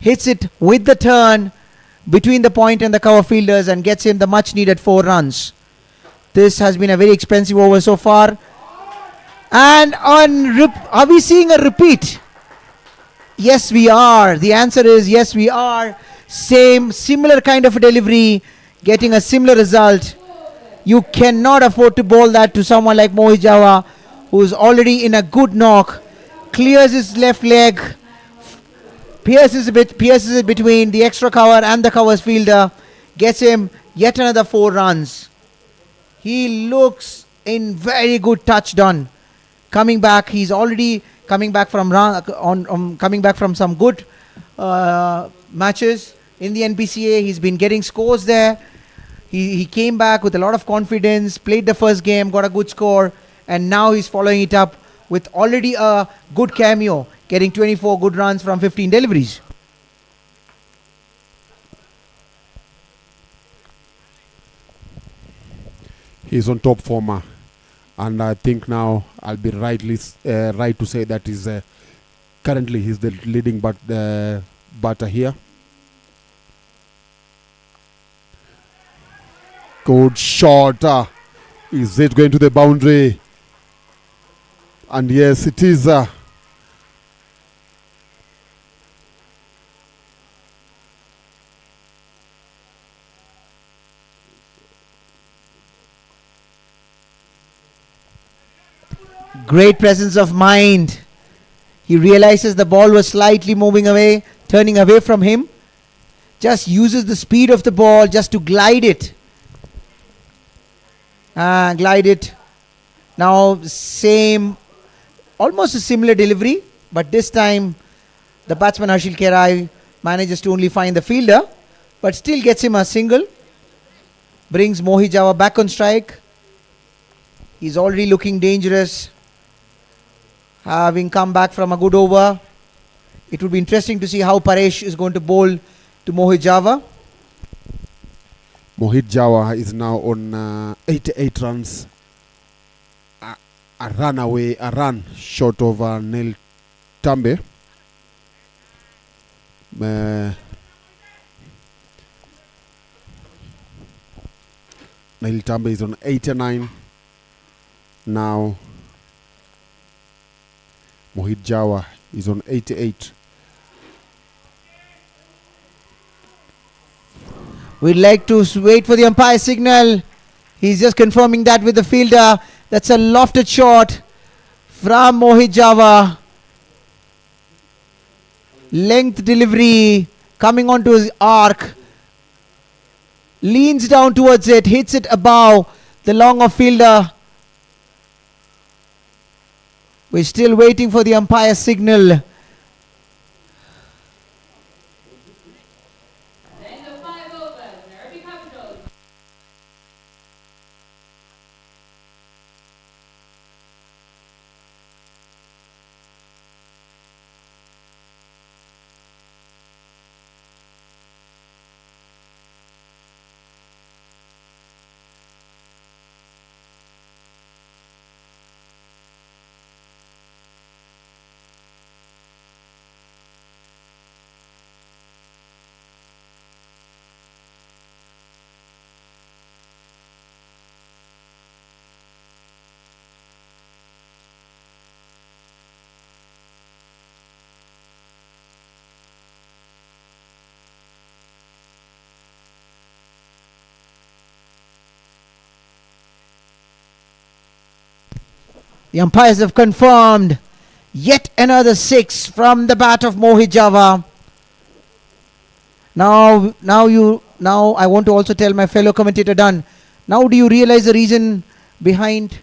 hits it with the turn between the point and the cover fielders, and gets him the much needed 4 runs. This has been a very expensive over so far. And are we seeing a repeat? Yes, we are. The answer is yes, we are. Similar kind of a delivery, getting a similar result. You cannot afford to bowl that to someone like Mohit Java, who's already in a good knock. Clears his left leg, pierces it between the extra cover and the covers fielder, gets him yet another 4 runs. He looks in very good touch done. Coming back, he's already coming back from some good matches in the NPCA. He's been getting scores there. He came back with a lot of confidence, played the first game, got a good score, and now he's following it up with already a good cameo, getting 24 good runs from 15 deliveries. He's on top form, and I think now I'll be right to say that is currently he's the leading batter here. Good shot. Is it going to the boundary? And yes, it is. Great presence of mind. He realizes the ball was slightly moving away, turning away from him. Just uses the speed of the ball just to glide it. Glide it. Now almost a similar delivery, but this time the batsman Harshil Kerai manages to only find the fielder, but still gets him a single. Brings Mohit Java back on strike. He's already looking dangerous, having come back from a good over. It would be interesting to see how Paresh is going to bowl to Mohit Java. Mohit Jawa is now on 88 runs. A run short of Neil Tambe. Neil Tambe is on 89. Now Mohit Jawa is on 88. We'd like to wait for the umpire signal. He's just confirming that with the fielder. That's a lofted shot from Mohit Jawa. Length delivery coming onto his arc. Leans down towards it, hits it above the long off fielder. We're still waiting for the umpire signal. Nairobi Capitals. The umpires have confirmed yet another 6 from the bat of Mohit Jawa. Now I want to also tell my fellow commentator Dan. Now do you realize the reason behind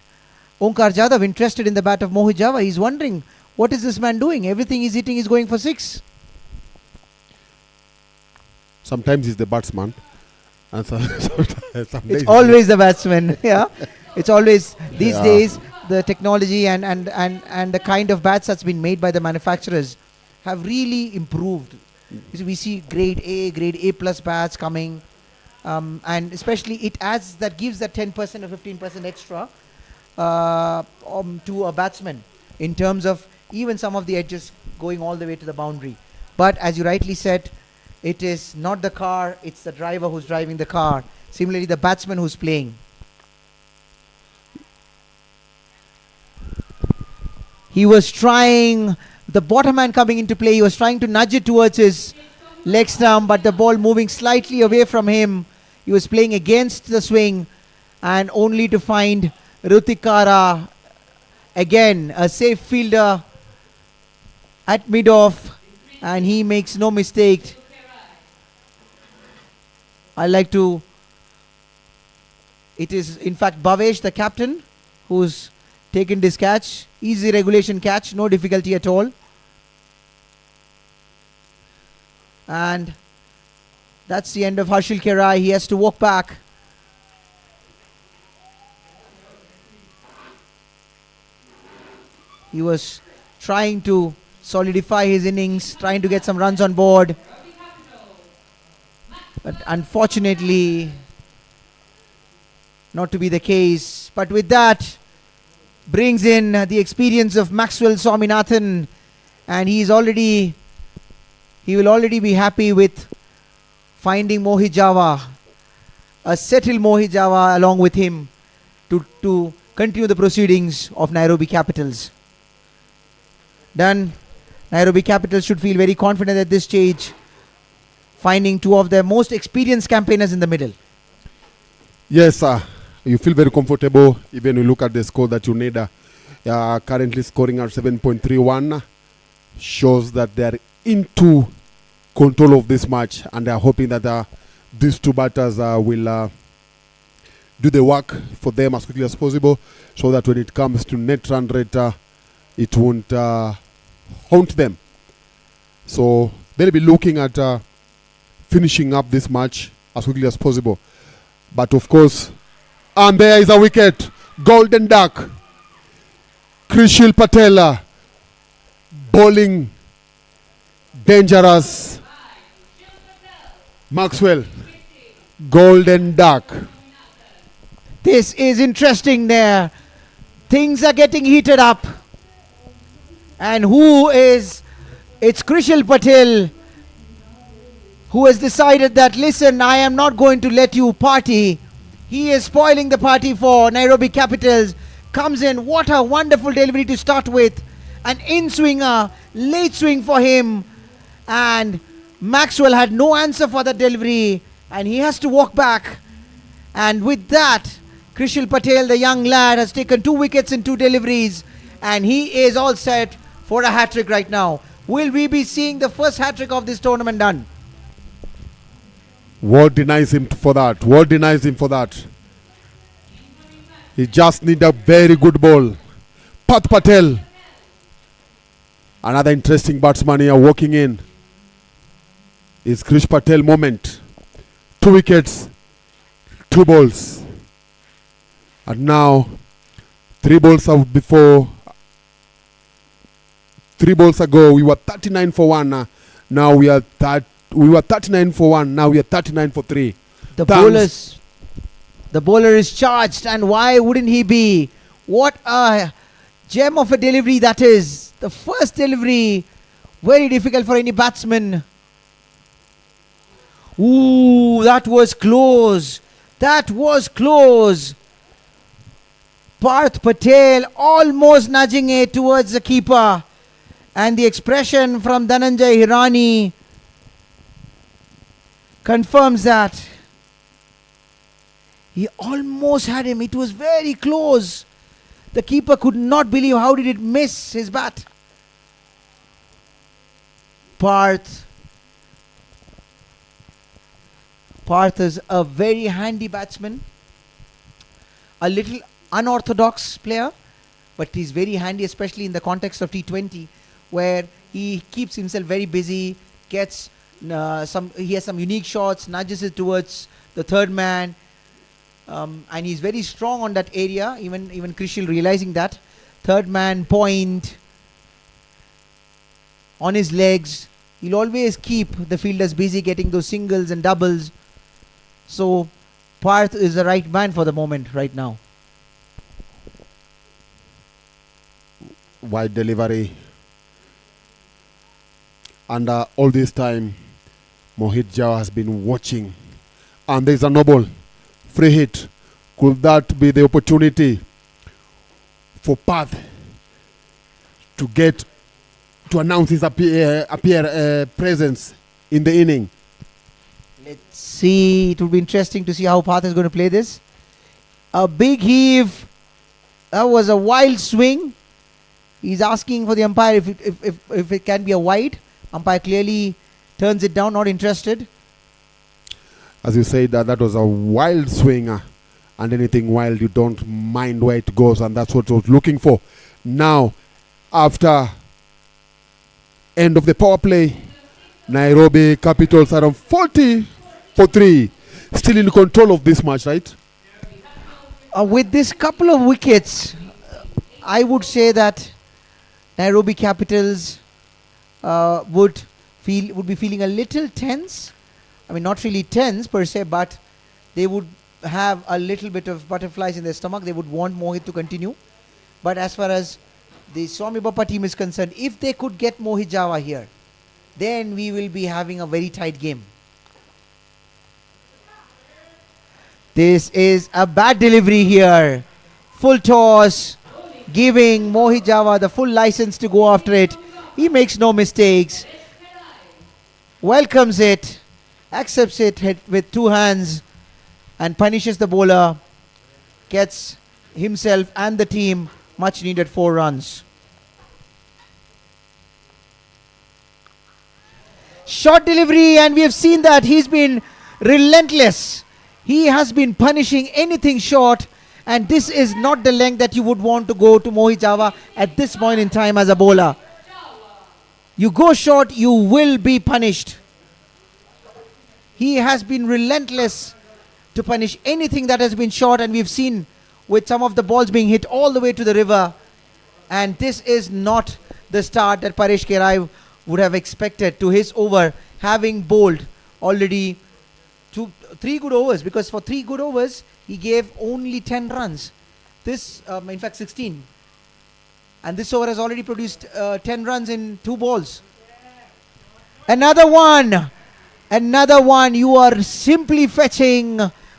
Onkar Jadhav interested in the bat of Mohit Jawa? He's wondering, what is this man doing? Everything he's hitting is going for 6. Sometimes he's the batsman, and sometimes It's always the batsman. Yeah, it's always these days. The technology and the kind of bats that's been made by the manufacturers have really improved. We see grade A plus bats coming, and especially it gives that 10% or 15% extra to a batsman in terms of even some of the edges going all the way to the boundary. But as you rightly said, it is not the car, it's the driver who's driving the car. Similarly, the batsman who's playing. He was trying, the bottom man coming into play, he was trying to nudge it towards his leg stump, but the ball moving slightly away from him. He was playing against the swing, and only to find Rutikara, again a safe fielder at mid-off, and he makes no mistake. It is in fact Bhavesh, the captain, who's taken this catch. Easy regulation catch, no difficulty at all. And that's the end of Harshil Kerai. He has to walk back. He was trying to solidify his innings, trying to get some runs on board. But unfortunately, not to be the case. But with that, brings in the experience of Maxwell Swaminathan, and he will already be happy with finding Mohit Jawa, a settled Mohit Jawa along with him to continue the proceedings of Nairobi Capitals. Then Nairobi Capitals should feel very confident at this stage, finding two of their most experienced campaigners in the middle. Yes, sir. You feel very comfortable even you look at the score that you need. Currently scoring at 7.31 shows that they are into control of this match, and they are hoping that these two batters will do the work for them as quickly as possible, so that when it comes to net run rate, it won't haunt them. So they'll be looking at finishing up this match as quickly as possible. But of course, and there is a wicket. Golden Duck. Krishil Patel bowling dangerous. Maxwell Golden Duck. This is interesting there. Things are getting heated up. And it's Krishal Patel who has decided that, listen, I am not going to let you party. He is spoiling the party for Nairobi Capitals. Comes in, what a wonderful delivery to start with. An in-swinger, late swing for him. And Maxwell had no answer for that delivery. And he has to walk back. And with that, Krishal Patel, the young lad, has taken 2 wickets in 2 deliveries. And he is all set for a hat-trick right now. Will we be seeing the first hat-trick of this tournament done? What denies him for that? What denies him for that? He just need a very good ball. Patel. Another interesting batsman here walking in. Is Krish Patel moment. 2 wickets, 2 balls. And now 3 balls out before. 3 balls ago we were 39 for 1. Now we are 39 for 1. Now we are 39 for 3. The bowler is charged, and why wouldn't he be? What a gem of a delivery that is. The first delivery, very difficult for any batsman. Ooh, that was close. That was close. Parth Patel almost nudging it towards the keeper. And the expression from Dhananjay Hirani confirms that. He almost had him. It was very close. The keeper could not believe how did it miss his bat. Parth is a very handy batsman. A little unorthodox player, but he's very handy, especially in the context of T20, where he keeps himself very busy, gets he has some unique shots, nudges it towards the third man, and he's very strong on that area. Even Krishal realizing that. Third man point on his legs. He'll always keep the fielders busy getting those singles and doubles. So Parth is the right man for the moment right now. Wide delivery. And all this time, Mohit Jha has been watching. And there's a noble free hit. Could that be the opportunity for Path to announce his presence in the inning? Let's see. It will be interesting to see how Path is going to play this. A big heave. That was a wild swing. He's asking for the umpire if it can be a wide. Umpire clearly turns it down, not interested. As you said, that was a wild swinger. And anything wild, you don't mind where it goes. And that's what I was looking for. Now, after end of the power play, Nairobi Capitals are on 40 for 3. Still in control of this match, right? With this couple of wickets, I would say that Nairobi Capitals would be feeling a little tense. I mean, not really tense per se, but they would have a little bit of butterflies in their stomach. They would want Mohit to continue. But as far as the Swami Bapa team is concerned, if they could get Mohit Java here, then we will be having a very tight game. This is a bad delivery here. Full toss, giving Mohit Java the full license to go after it. He makes no mistakes. Welcomes it. Accepts it with 2 hands and punishes the bowler. Gets himself and the team much needed 4 runs. Short delivery, and we have seen that he's been relentless. He has been punishing anything short, and this is not the length that you would want to go to Mohit Java at this point in time as a bowler. You go short, you will be punished. He has been relentless to punish anything that has been short, and we've seen with some of the balls being hit all the way to the river. And this is not the start that Paresh Kerai would have expected to his over, having bowled already three good overs, because for 3 good overs he gave only 10 runs. This, in fact, 16. And this over has already produced 10 runs in 2 balls. Another one. Another one. You are simply fetching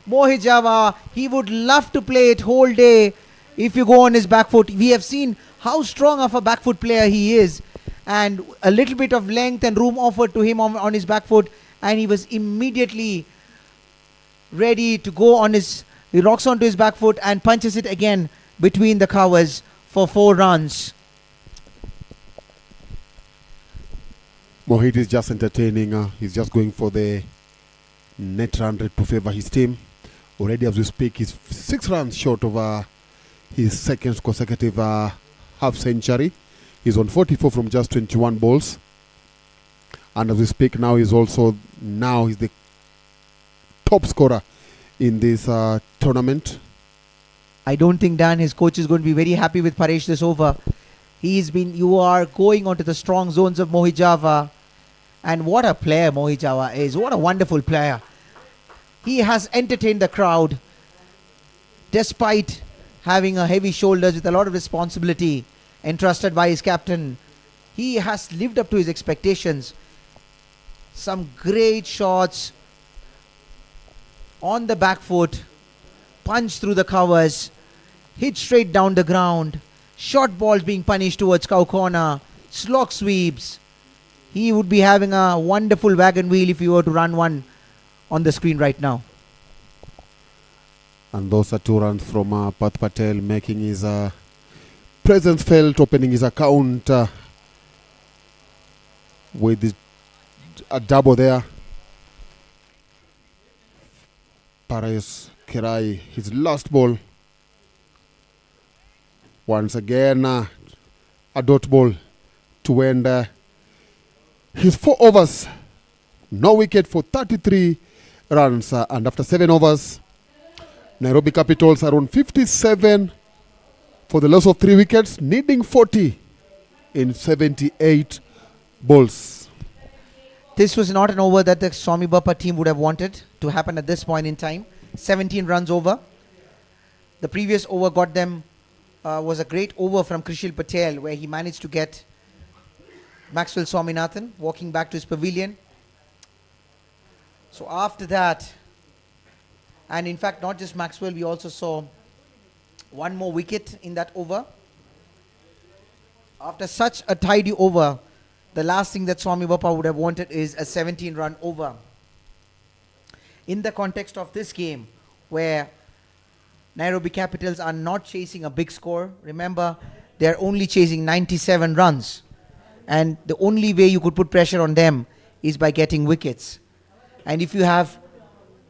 Mohit Java. He would love to play it whole day if you go on his back foot. We have seen how strong of a back foot player he is. And a little bit of length and room offered to him on his back foot. And he was immediately ready to go on his... He rocks onto his back foot and punches it again between the covers for 4 runs. Mohit is just entertaining. He's just going for the net run rate to favor his team. Already as we speak, he's 6 runs short of his second consecutive half century. He's on 44 from just 21 balls. And as we speak now, he's the top scorer in this tournament. I don't think, Dan, his coach is going to be very happy with Paresh this over. You are going onto the strong zones of Mohit Java. And what a player Mohit Java is. What a wonderful player. He has entertained the crowd despite having a heavy shoulders with a lot of responsibility entrusted by his captain. He has lived up to his expectations. Some great shots on the back foot, punch through the covers, hit straight down the ground, short balls being punished towards cow corner, slog sweeps. He would be having a wonderful wagon wheel if he were to run one on the screen right now. And those are 2 runs from Patel, making his presence felt, opening his account with a double there. Paresh Kirai, his last ball. Once again, a dot ball to end his 4 overs. No wicket for 33 runs. And after 7 overs, Nairobi Capitals are on 57 for the loss of 3 wickets, needing 40 in 78 balls. This was not an over that the Swami Bapa team would have wanted to happen at this point in time. 17 runs over. The previous over got them, was a great over from Krishil Patel, where he managed to get Maxwell Swaminathan walking back to his pavilion. So after that, and in fact not just Maxwell, we also saw 1 more wicket in that over. After such a tidy over, the last thing that Swami Bapa would have wanted is a 17-run over. In the context of this game, where Nairobi Capitals are not chasing a big score, remember, they're only chasing 97 runs. And the only way you could put pressure on them is by getting wickets. And if you have,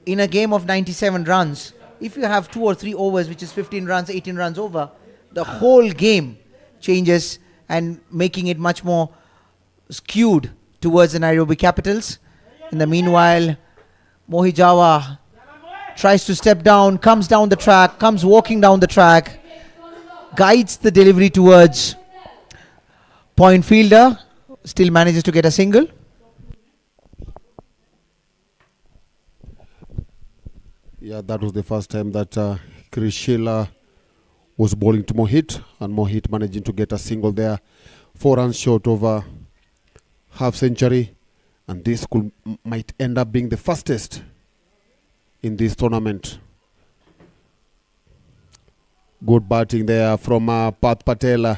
in a game of 97 runs, if you have 2 or 3 overs, which is 15 runs, 18 runs over, the whole game changes and making it much more skewed towards the Nairobi Capitals. In the meanwhile, Mohit Java tries to step down, comes down the track, comes walking down the track, guides the delivery towards point fielder, still manages to get a single. Yeah, that was the first time that Krishila was bowling to Mohit, and Mohit managing to get a single there. 4 runs short of half century, and this might end up being the fastest in this tournament. Good batting there from Patel,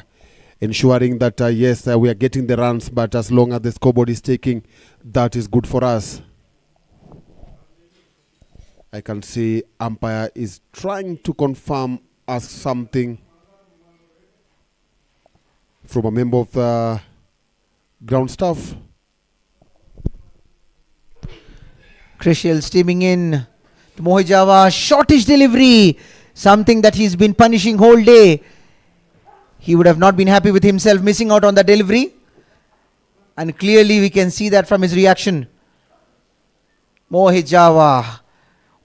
ensuring that yes, we are getting the runs, but as long as the scoreboard is taking, that is good for us. I can see umpire is trying to confirm us something from a member of the ground staff. Krishil steaming in to Mohit Java, shortish delivery, something that he's been punishing whole day. He would have not been happy with himself missing out on that delivery, and clearly we can see that from his reaction. Mohit Java,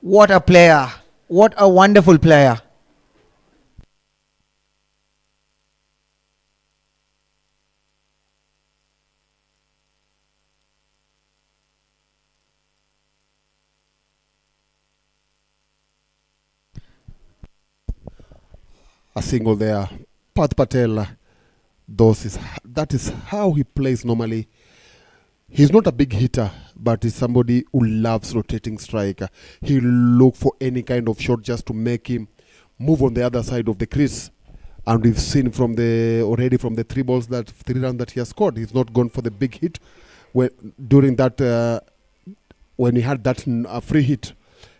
what a player, what a wonderful player. a single there. Patel, that is how he plays normally. He's not a big hitter, but he's somebody who loves rotating striker. He'll look for any kind of shot just to make him move on the other side of the crease. And we've seen already from the three runs that he has scored, he's not gone for the big hit. During that, when he had that free hit,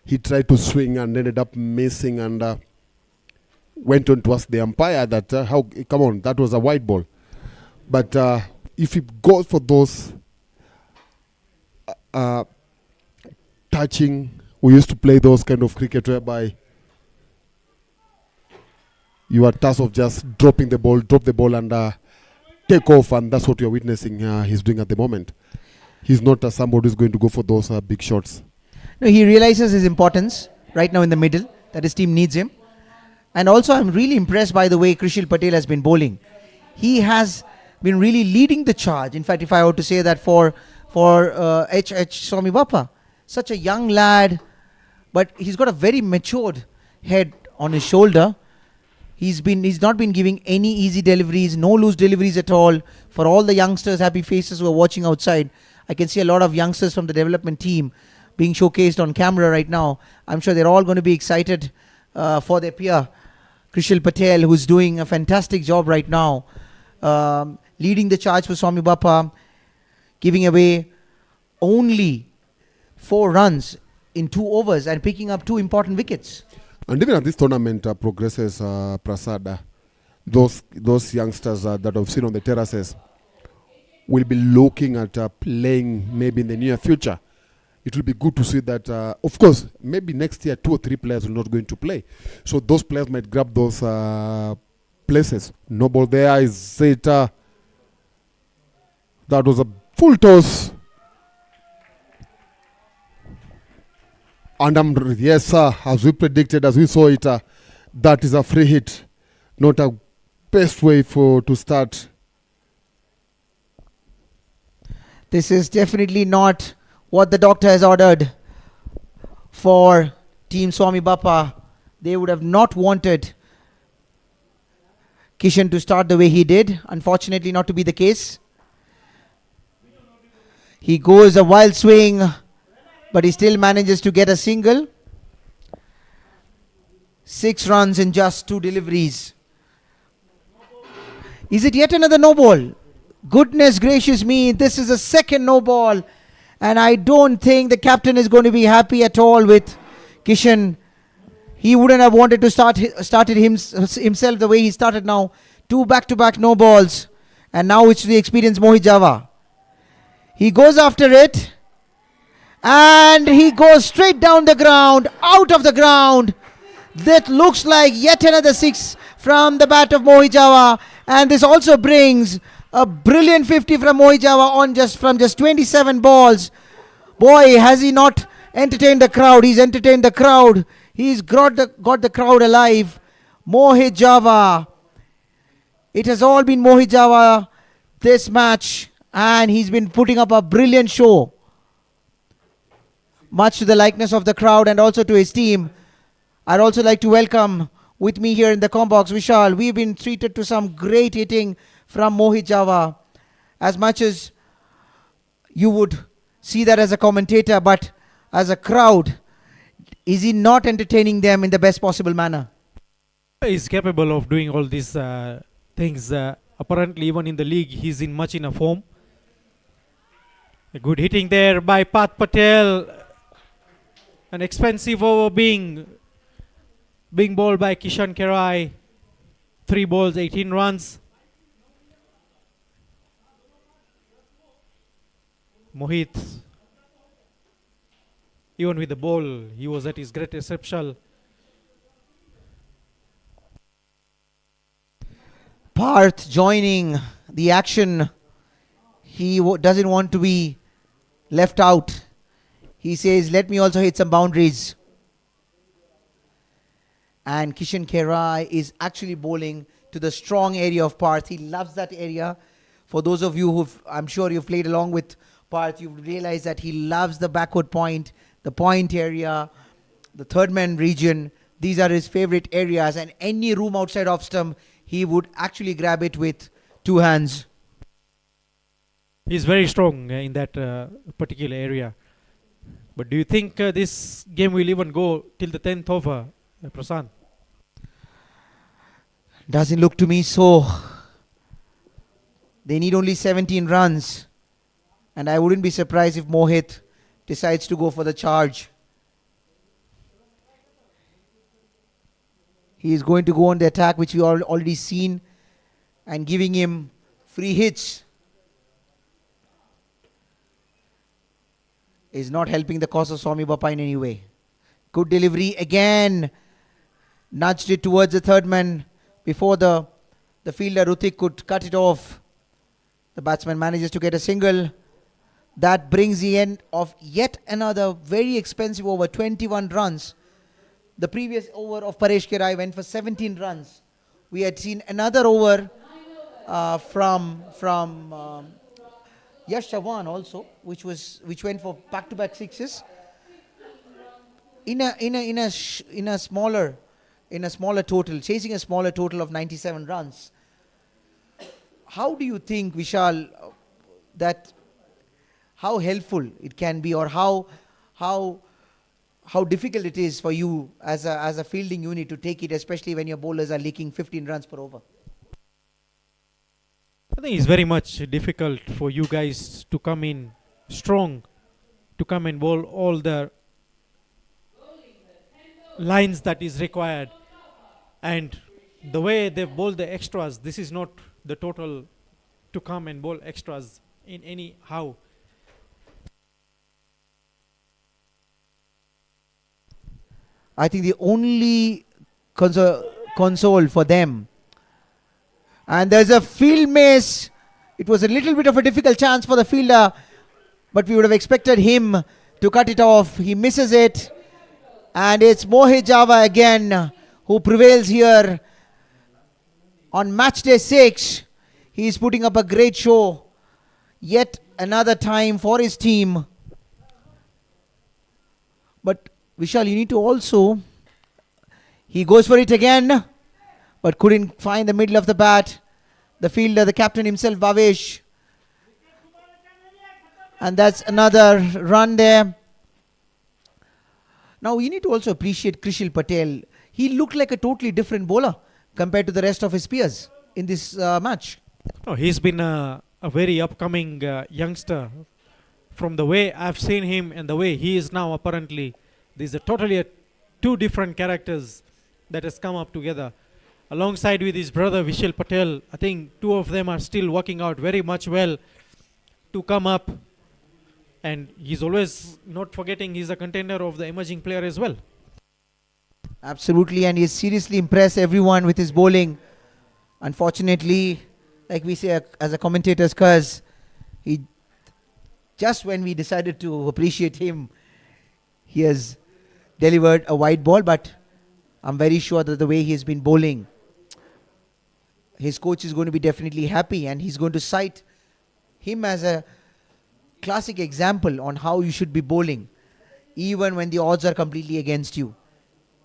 he tried to swing and ended up missing and went on to ask the umpire that, come on, that was a wide ball. But if he goes for those touching, we used to play those kind of cricket whereby you are tasked of just drop the ball and take off, and that's what you're witnessing he's doing at the moment. He's not somebody who's going to go for those big shots. No, he realizes his importance right now in the middle, that his team needs him. And also I'm really impressed by the way Krishil Patel has been bowling. He has been really leading the charge. In fact, if I were to say that for Swami Bapa, such a young lad, but he's got a very matured head on his shoulder. He's not been giving any easy deliveries, no loose deliveries at all. For all the youngsters, happy faces who are watching outside, I can see a lot of youngsters from the development team being showcased on camera right now. I'm sure they're all going to be excited for their peer, Krishil Patel, who's doing a fantastic job right now, leading the charge for Swami Bapa, giving away only 4 runs in 2 overs and picking up 2 important wickets. And even as this tournament progresses, Prasad, those youngsters that I've seen on the terraces will be looking at playing maybe in the near future. It will be good to see that, of course, maybe next year 2 or 3 players are not going to play. So those players might grab those places. No ball there. Is it? That was a full toss. And yes, sir, as we predicted, as we saw it, that is a free hit. Not a best way to start. This is definitely not what the doctor has ordered for Team Swami Bapa. They would have not wanted Kishan to start the way he did. Unfortunately, not to be the case. He goes a wild swing, but he still manages to get a single. 6 runs in just 2 deliveries. Is it yet another no ball? Goodness gracious me, this is a second no ball. And I don't think the captain is going to be happy at all with Kishan. He wouldn't have wanted to started himself the way he started now. 2 back-to-back no balls. And now it's the experienced Mohit Java. He goes after it. And he goes straight down the ground, out of the ground. That looks like yet another 6 from the bat of Mohit Java. And this also brings a brilliant 50 from Mohit Java from just 27 balls. Boy, has he not entertained the crowd. He's entertained the crowd. He's got the crowd alive. Mohit Java. It has all been Mohit Java this match. And he's been putting up a brilliant show. Much to the likeness of the crowd and also to his team. I'd also like to welcome with me here in the combox Vishal. We've been treated to some great hitting from Mohit Java. As much as you would see that as a commentator, but as a crowd, is he not entertaining them in the best possible manner? He's capable of doing all these things. Apparently, even in the league, he's in much in a form. A good hitting there by Patel. An expensive over being bowled by Kishan Kerai. 3 balls, 18 runs. Mohit, even with the ball, he was at his great exceptional. Parth joining the action. He doesn't want to be left out. He says, let me also hit some boundaries. And Kishan Kerai is actually bowling to the strong area of Parth. He loves that area. For those of you I'm sure you've played along with Parth, you've realized that he loves the backward point, the point area, the third man region. These are his favorite areas, and any room outside off stump, he would actually grab it with two hands. He's very strong in that particular area. But do you think this game will even go till the 10th over, Prasant? Doesn't look to me so. They need only 17 runs. And I wouldn't be surprised if Mohit decides to go for the charge. He is going to go on the attack, which we already seen, and giving him free hits is not helping the cause of Swami Bapa in any way. Good delivery again. Nudged it towards the third man before the fielder Rutik could cut it off. The batsman manages to get a single. That brings the end of yet another very expensive over, 21 runs. The previous over of Paresh Kirai went for 17 runs. We had seen another over from Yash Chavan also, which went for back-to-back sixes. In a smaller total, chasing a smaller total of 97 runs. How do you think, Vishal, that how helpful it can be, or how difficult it is for you as a fielding unit to take it, especially when your bowlers are leaking 15 runs per over? I think it's very much difficult for you guys to come in strong, to come and bowl all the lines that is required. And the way they bowl the extras, this is not the total to come and bowl extras in any how. I think the only console for them, and there's a field miss. It was a little bit of a difficult chance for the fielder, but we would have expected him to cut it off. He misses it, and it's Mohit Java again who prevails here on match day 6. He is putting up a great show yet another time for his team. But Vishal, you need to also, he goes for it again, but couldn't find the middle of the bat. The fielder, the captain himself, Bhavesh. And that's another run there. Now you need to also appreciate Krishil Patel. He looked like a totally different bowler compared to the rest of his peers in this match. Oh, he's been a very upcoming youngster. From the way I've seen him and the way he is now, apparently these are totally two different characters that has come up together. Alongside with his brother Vishal Patel, I think two of them are still working out very much well to come up. And he's always not forgetting he's a contender of the emerging player as well. Absolutely, and he's seriously impressed everyone with his bowling. Unfortunately, like we say as a commentator's curse, he just when we decided to appreciate him, he has delivered a wide ball, but I'm very sure that the way he has been bowling, his coach is going to be definitely happy, and he's going to cite him as a classic example on how you should be bowling, even when the odds are completely against you.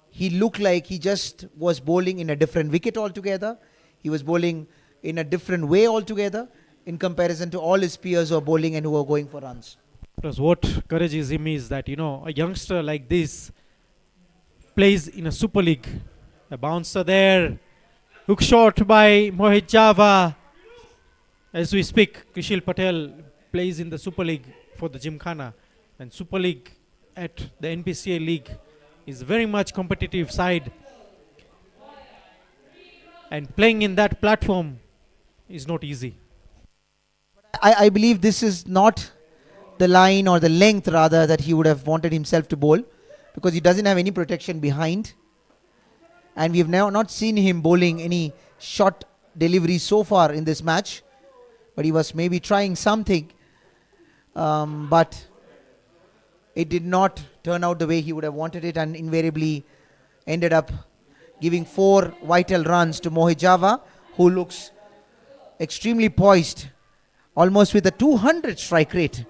He looked like he just was bowling in a different wicket altogether. He was bowling in a different way altogether in comparison to all his peers who are bowling and who are going for runs. Plus, what encourages him is that, a youngster like this plays in a Super League. A bouncer there. Hook shot by Mohit Java. As we speak, Krishil Patel plays in the Super League for the Gymkhana. And Super League at the NPCA League is very much competitive side. And playing in that platform is not easy. I believe this is not the line or the length rather that he would have wanted himself to bowl, because he doesn't have any protection behind. And we have now not seen him bowling any short delivery so far in this match. But he was maybe trying something. But it did not turn out the way he would have wanted it, and invariably ended up giving 4 vital runs to Mohit Java, who looks extremely poised, almost with a 200 strike rate.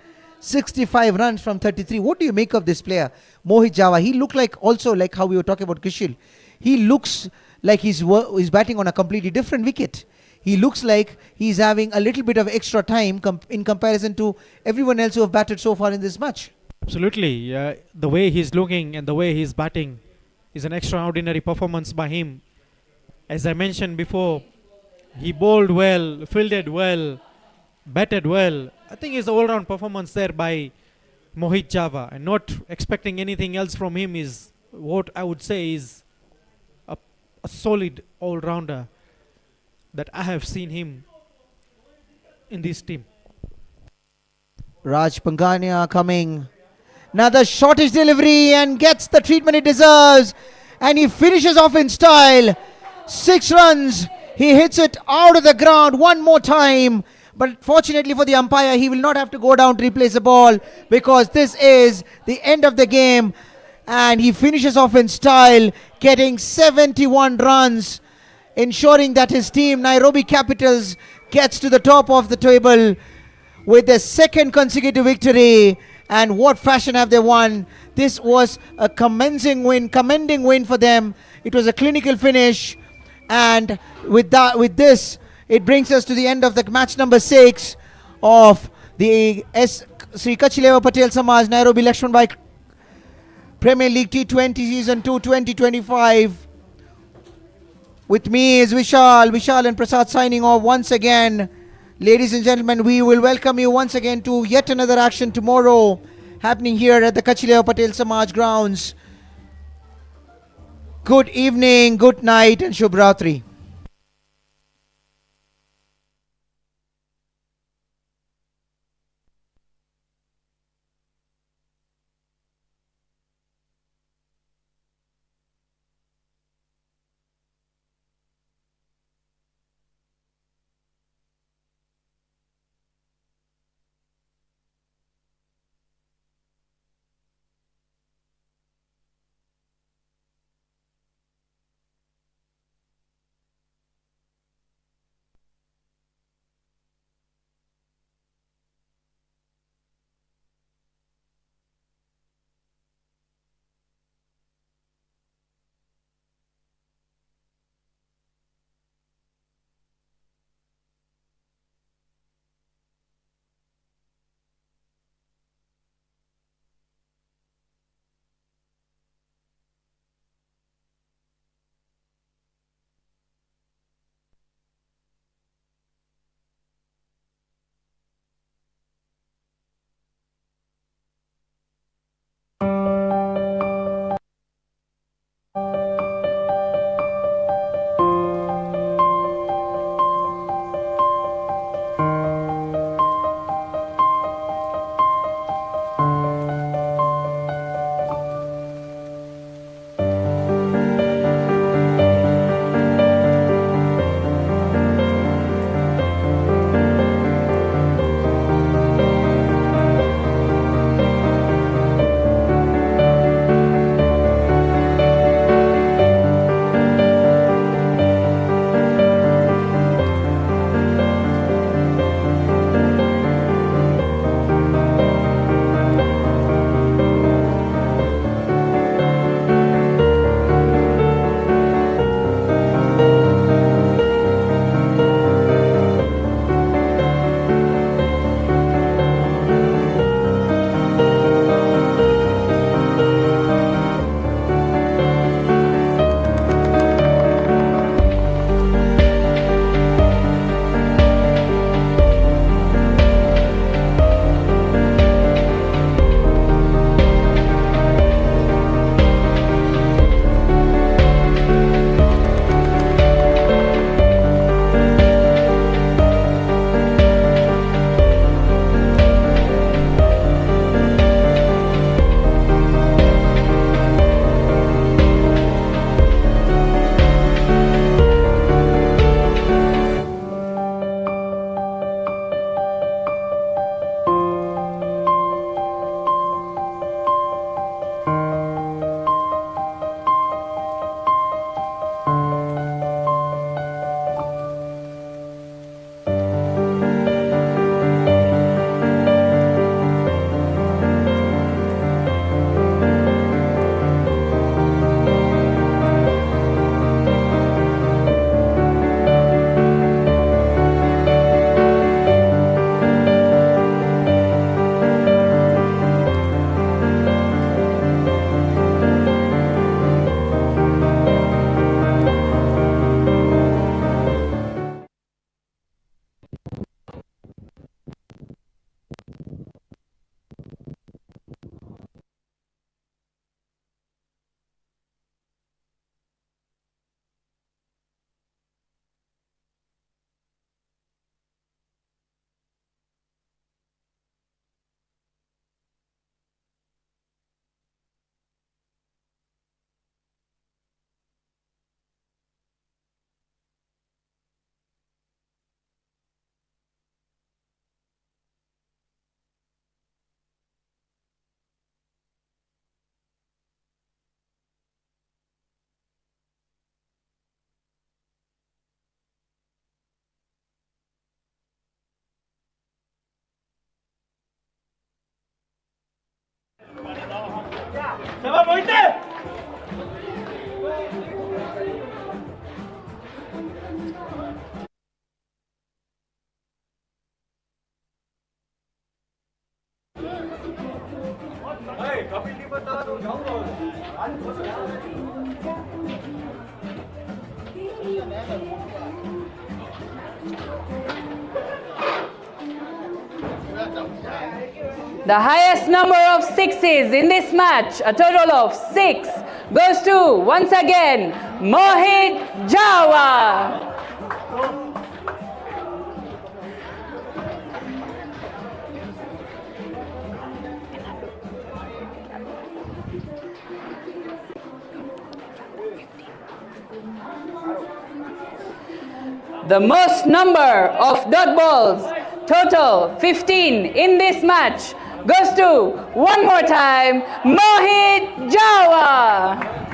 65 runs from 33. What do you make of this player, Mohit Java? He looked like, also like how we were talking about Krishil, he looks like he's batting on a completely different wicket. He looks like he's having a little bit of extra time in comparison to everyone else who have batted so far in this match. Absolutely. The way he's looking and the way he's batting is an extraordinary performance by him. As I mentioned before, he bowled well, fielded well, batted well. I think it's an all-round performance there by Mohit Java, and not expecting anything else from him is what I would say is a solid all-rounder that I have seen him in this team. Raj Pangania coming. Another shortish delivery and gets the treatment it deserves. And he finishes off in style. 6 runs. He hits it out of the ground one more time. But fortunately for the umpire, he will not have to go down to replace the ball, because this is the end of the game. And he finishes off in style, getting 71 runs, ensuring that his team, Nairobi Capitals, gets to the top of the table with their second consecutive victory. And what fashion have they won? This was a commending win for them. It was a clinical finish. And with this, it brings us to the end of the match number 6 of the Sri Kachileva Patel Samaj Nairobi LAXMANBHAI Premier League T20 Season 2 2025. With me is Vishal and Prasad signing off once again. Ladies and gentlemen, we will welcome you once again to yet another action tomorrow, happening here at the Kachileva Patel Samaj grounds. Good evening, good night, and Shubh Ratri. The highest number of sixes in this match, a total of 6, goes to, once again, Mohit Jawa. The most number of dot balls, total 15 in this match, goes to, one more time, Mohit Jawa.